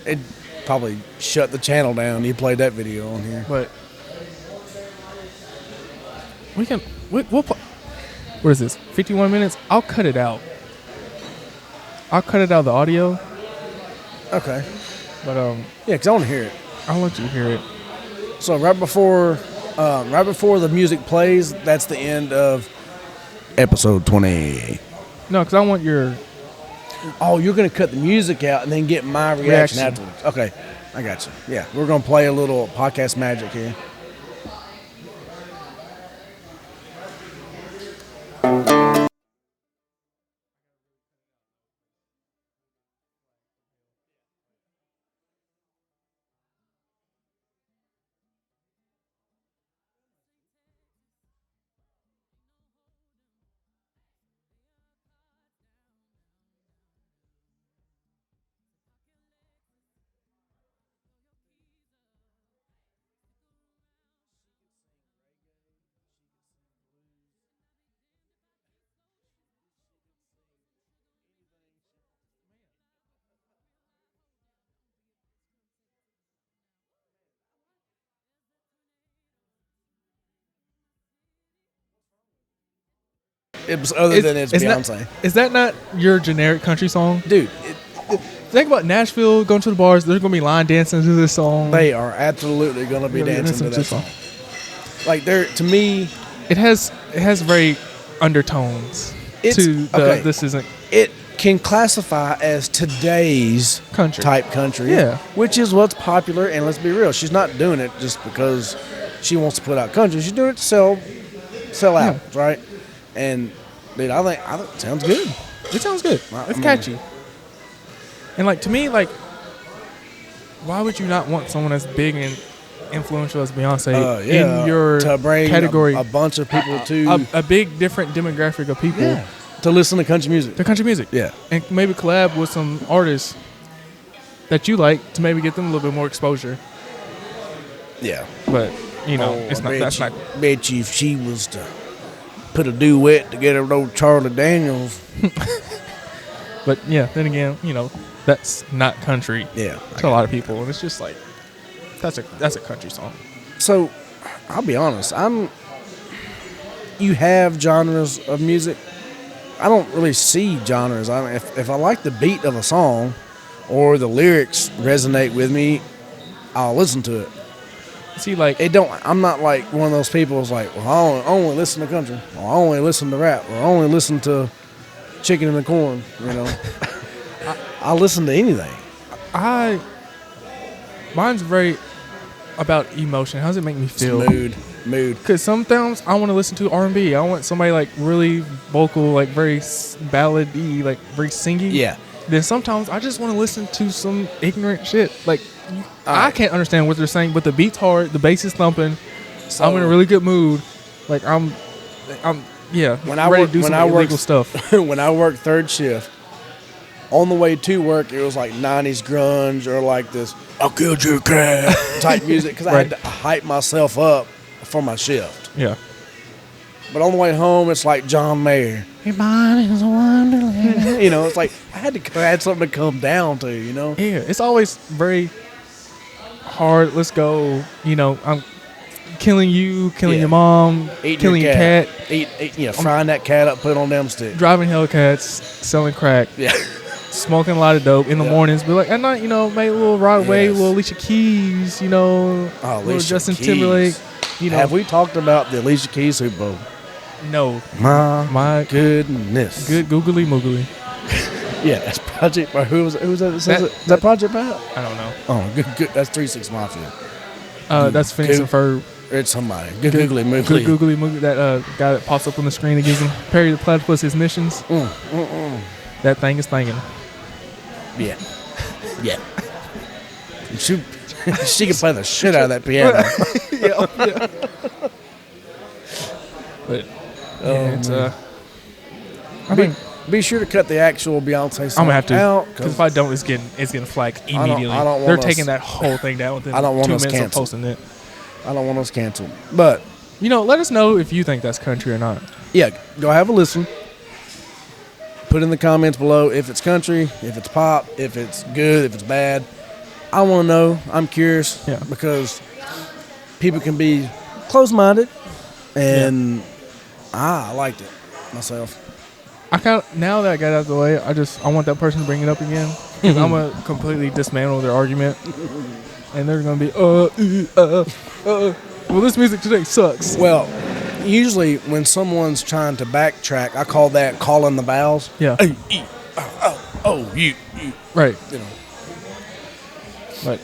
[SPEAKER 1] it'd probably shut the channel down. You played that video on here.
[SPEAKER 2] But we can. We'll what is this? 51 minutes. I'll cut it out. I'll cut it out of the audio.
[SPEAKER 1] Okay.
[SPEAKER 2] But
[SPEAKER 1] Yeah, because I want to hear it.
[SPEAKER 2] I'll let you hear it.
[SPEAKER 1] So right before the music plays, that's the end of episode 20.
[SPEAKER 2] No, because I want your.
[SPEAKER 1] Oh, you're going to cut the music out and then get my reaction afterwards. Okay, I got you. Yeah, we're going to play a little podcast magic here. It's other than it's Beyonce.
[SPEAKER 2] Is that not your generic country song?
[SPEAKER 1] Dude,
[SPEAKER 2] Think about Nashville, going to the bars. There's going to be line dancing to this song.
[SPEAKER 1] they are absolutely going to be dancing to that song. Like, to me,
[SPEAKER 2] It has very undertones to the
[SPEAKER 1] okay.
[SPEAKER 2] this isn't
[SPEAKER 1] It can classify as today's
[SPEAKER 2] country
[SPEAKER 1] type country,
[SPEAKER 2] Yeah.
[SPEAKER 1] which is what's popular. And let's be real, she's not doing it just because she wants to put out country. She's doing it to sell out, right? And dude, I think it sounds good.
[SPEAKER 2] It sounds good. It's catchy. And like to me, like, why would you not want someone as big and influential as Beyonce in your
[SPEAKER 1] to bring
[SPEAKER 2] category?
[SPEAKER 1] a bunch of people to
[SPEAKER 2] A big different demographic of people
[SPEAKER 1] to listen to country music.
[SPEAKER 2] to country music.
[SPEAKER 1] Yeah.
[SPEAKER 2] And maybe collab with some artists that you like to maybe get them a little bit more exposure.
[SPEAKER 1] Yeah.
[SPEAKER 2] But you know, it's not. That's not.
[SPEAKER 1] Bet you if she was to put a duet together with old Charlie Daniels.
[SPEAKER 2] But yeah, then again, you know, that's not country.
[SPEAKER 1] Yeah.
[SPEAKER 2] To a lot of people, and it's just like that's a country song.
[SPEAKER 1] So, I'll be honest. You have genres of music. I don't really see genres. I mean, if I like the beat of a song or the lyrics resonate with me, I'll listen to it.
[SPEAKER 2] See, like
[SPEAKER 1] it don't. I'm not like one of those people who's like, well, I only listen to country, or I only listen to rap, or I only listen to chicken and the corn. You know, I listen to anything.
[SPEAKER 2] Mine's very about emotion. How does it make me feel?
[SPEAKER 1] Mood.
[SPEAKER 2] Because sometimes I want to listen to R&B. I want somebody like really vocal, like very ballad-y, like very singy.
[SPEAKER 1] Yeah.
[SPEAKER 2] Then sometimes I just want to listen to some ignorant shit. Like I can't understand what they're saying, but the beat's hard, the bass is thumping. So I'm in a really good mood. Like I'm yeah.
[SPEAKER 1] When I
[SPEAKER 2] ready
[SPEAKER 1] work,
[SPEAKER 2] to do some illegal stuff.
[SPEAKER 1] When I worked third shift, on the way to work, it was like 90s grunge or like this "I killed your cat" type music because I had to hype myself up for my shift.
[SPEAKER 2] Yeah.
[SPEAKER 1] But on the way home, it's like John Mayer. Everybody's a wonderland. You know, it's like I had something to come down to. You know.
[SPEAKER 2] Yeah, it's always very hard. Let's go. You know, I'm killing you, killing your mom, killing your cat.
[SPEAKER 1] Frying that cat up, put it on them sticks.
[SPEAKER 2] Driving Hellcats, selling crack.
[SPEAKER 1] Yeah.
[SPEAKER 2] Smoking a lot of dope in the mornings. But like at night, you know, make a little Rod Wave, little Alicia Keys, you know, little
[SPEAKER 1] Alicia
[SPEAKER 2] Justin
[SPEAKER 1] Keys.
[SPEAKER 2] Timberlake. You know,
[SPEAKER 1] Have we talked about the Alicia Keys Super Bowl?
[SPEAKER 2] No.
[SPEAKER 1] My goodness.
[SPEAKER 2] Good googly moogly.
[SPEAKER 1] Yeah, that's Project. Who was that? Is that Project Pat?
[SPEAKER 2] I don't know.
[SPEAKER 1] Oh, good. That's 3-6 Mafia.
[SPEAKER 2] That's Phineas and Ferb.
[SPEAKER 1] It's somebody. Good googly moogly.
[SPEAKER 2] Good googly moogly. That guy that pops up on the screen and gives him Perry the Platypus his missions. That thing is thinking.
[SPEAKER 1] Yeah. Yeah. She can play the shit out of that piano.
[SPEAKER 2] yeah. But it's I think
[SPEAKER 1] be sure to cut the actual Beyonce song.
[SPEAKER 2] I'm gonna have to
[SPEAKER 1] out
[SPEAKER 2] because if I don't, it's getting flagged immediately.
[SPEAKER 1] I don't want
[SPEAKER 2] They're
[SPEAKER 1] us-
[SPEAKER 2] taking that whole thing down within
[SPEAKER 1] I don't want
[SPEAKER 2] 2
[SPEAKER 1] us
[SPEAKER 2] minutes of
[SPEAKER 1] canceled.
[SPEAKER 2] posting it.
[SPEAKER 1] I don't want us canceled. But
[SPEAKER 2] You know, let us know if you think that's country or not.
[SPEAKER 1] yeah, go have a listen. Put in the comments below if it's country, if it's pop, if it's good, if it's bad. I want to know. I'm curious because people can be close-minded, and I liked it myself.
[SPEAKER 2] I now that I got out of the way, I want that person to bring it up again. 'Cause I'm gonna completely dismantle their argument, and they're gonna be well, this music today sucks.
[SPEAKER 1] Well, usually when someone's trying to backtrack, I call that calling the vowels.
[SPEAKER 2] Yeah.
[SPEAKER 1] You.
[SPEAKER 2] Right.
[SPEAKER 1] You know.
[SPEAKER 2] But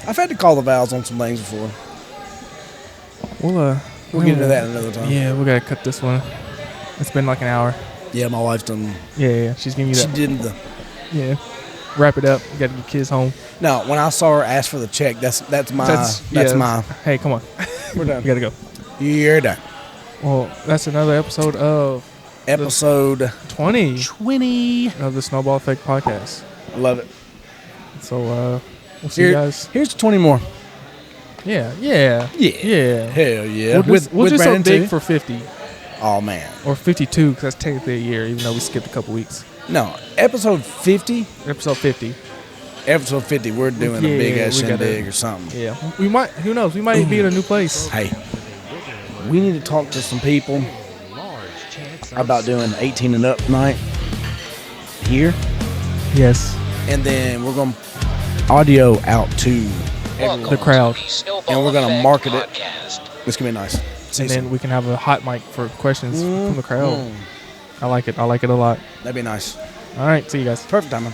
[SPEAKER 1] I've had to call the vowels on some things before. We'll get into that another time.
[SPEAKER 2] Yeah, we gotta cut this one. It's been like an hour.
[SPEAKER 1] Yeah, my wife's done.
[SPEAKER 2] Yeah. She's giving you
[SPEAKER 1] She
[SPEAKER 2] that.
[SPEAKER 1] did the.
[SPEAKER 2] Yeah. Wrap it up. You gotta get kids home.
[SPEAKER 1] No, when I saw her ask for the check, that's my.
[SPEAKER 2] Hey, come on.
[SPEAKER 1] We're done.
[SPEAKER 2] You gotta go.
[SPEAKER 1] You're done.
[SPEAKER 2] Well, that's another episode of
[SPEAKER 1] Episode
[SPEAKER 2] 20
[SPEAKER 1] 20
[SPEAKER 2] of the Snowball Effect podcast.
[SPEAKER 1] I love it.
[SPEAKER 2] So we'll see you guys.
[SPEAKER 1] Here's 20 more.
[SPEAKER 2] Yeah.
[SPEAKER 1] Hell yeah.
[SPEAKER 2] We'll just
[SPEAKER 1] Brandon
[SPEAKER 2] dig
[SPEAKER 1] too.
[SPEAKER 2] for 50
[SPEAKER 1] Oh man.
[SPEAKER 2] or 52 because that's technically a year, even though we skipped a couple weeks.
[SPEAKER 1] No, episode 50.
[SPEAKER 2] Episode 50.
[SPEAKER 1] Episode 50. We're doing a big ass
[SPEAKER 2] we gotta-
[SPEAKER 1] shindig or something.
[SPEAKER 2] Yeah, we might. Who knows? We might be in a new place.
[SPEAKER 1] Hey, we need to talk to some people about doing 18 and up night here,
[SPEAKER 2] Yes,
[SPEAKER 1] and then we're gonna audio out to everyone,
[SPEAKER 2] the crowd,
[SPEAKER 1] and we're gonna market it. It's gonna be nice.
[SPEAKER 2] and then we can have a hot mic for questions from the crowd. I like it. I like it a lot.
[SPEAKER 1] That'd be nice.
[SPEAKER 2] All right, see you guys.
[SPEAKER 1] Perfect timing.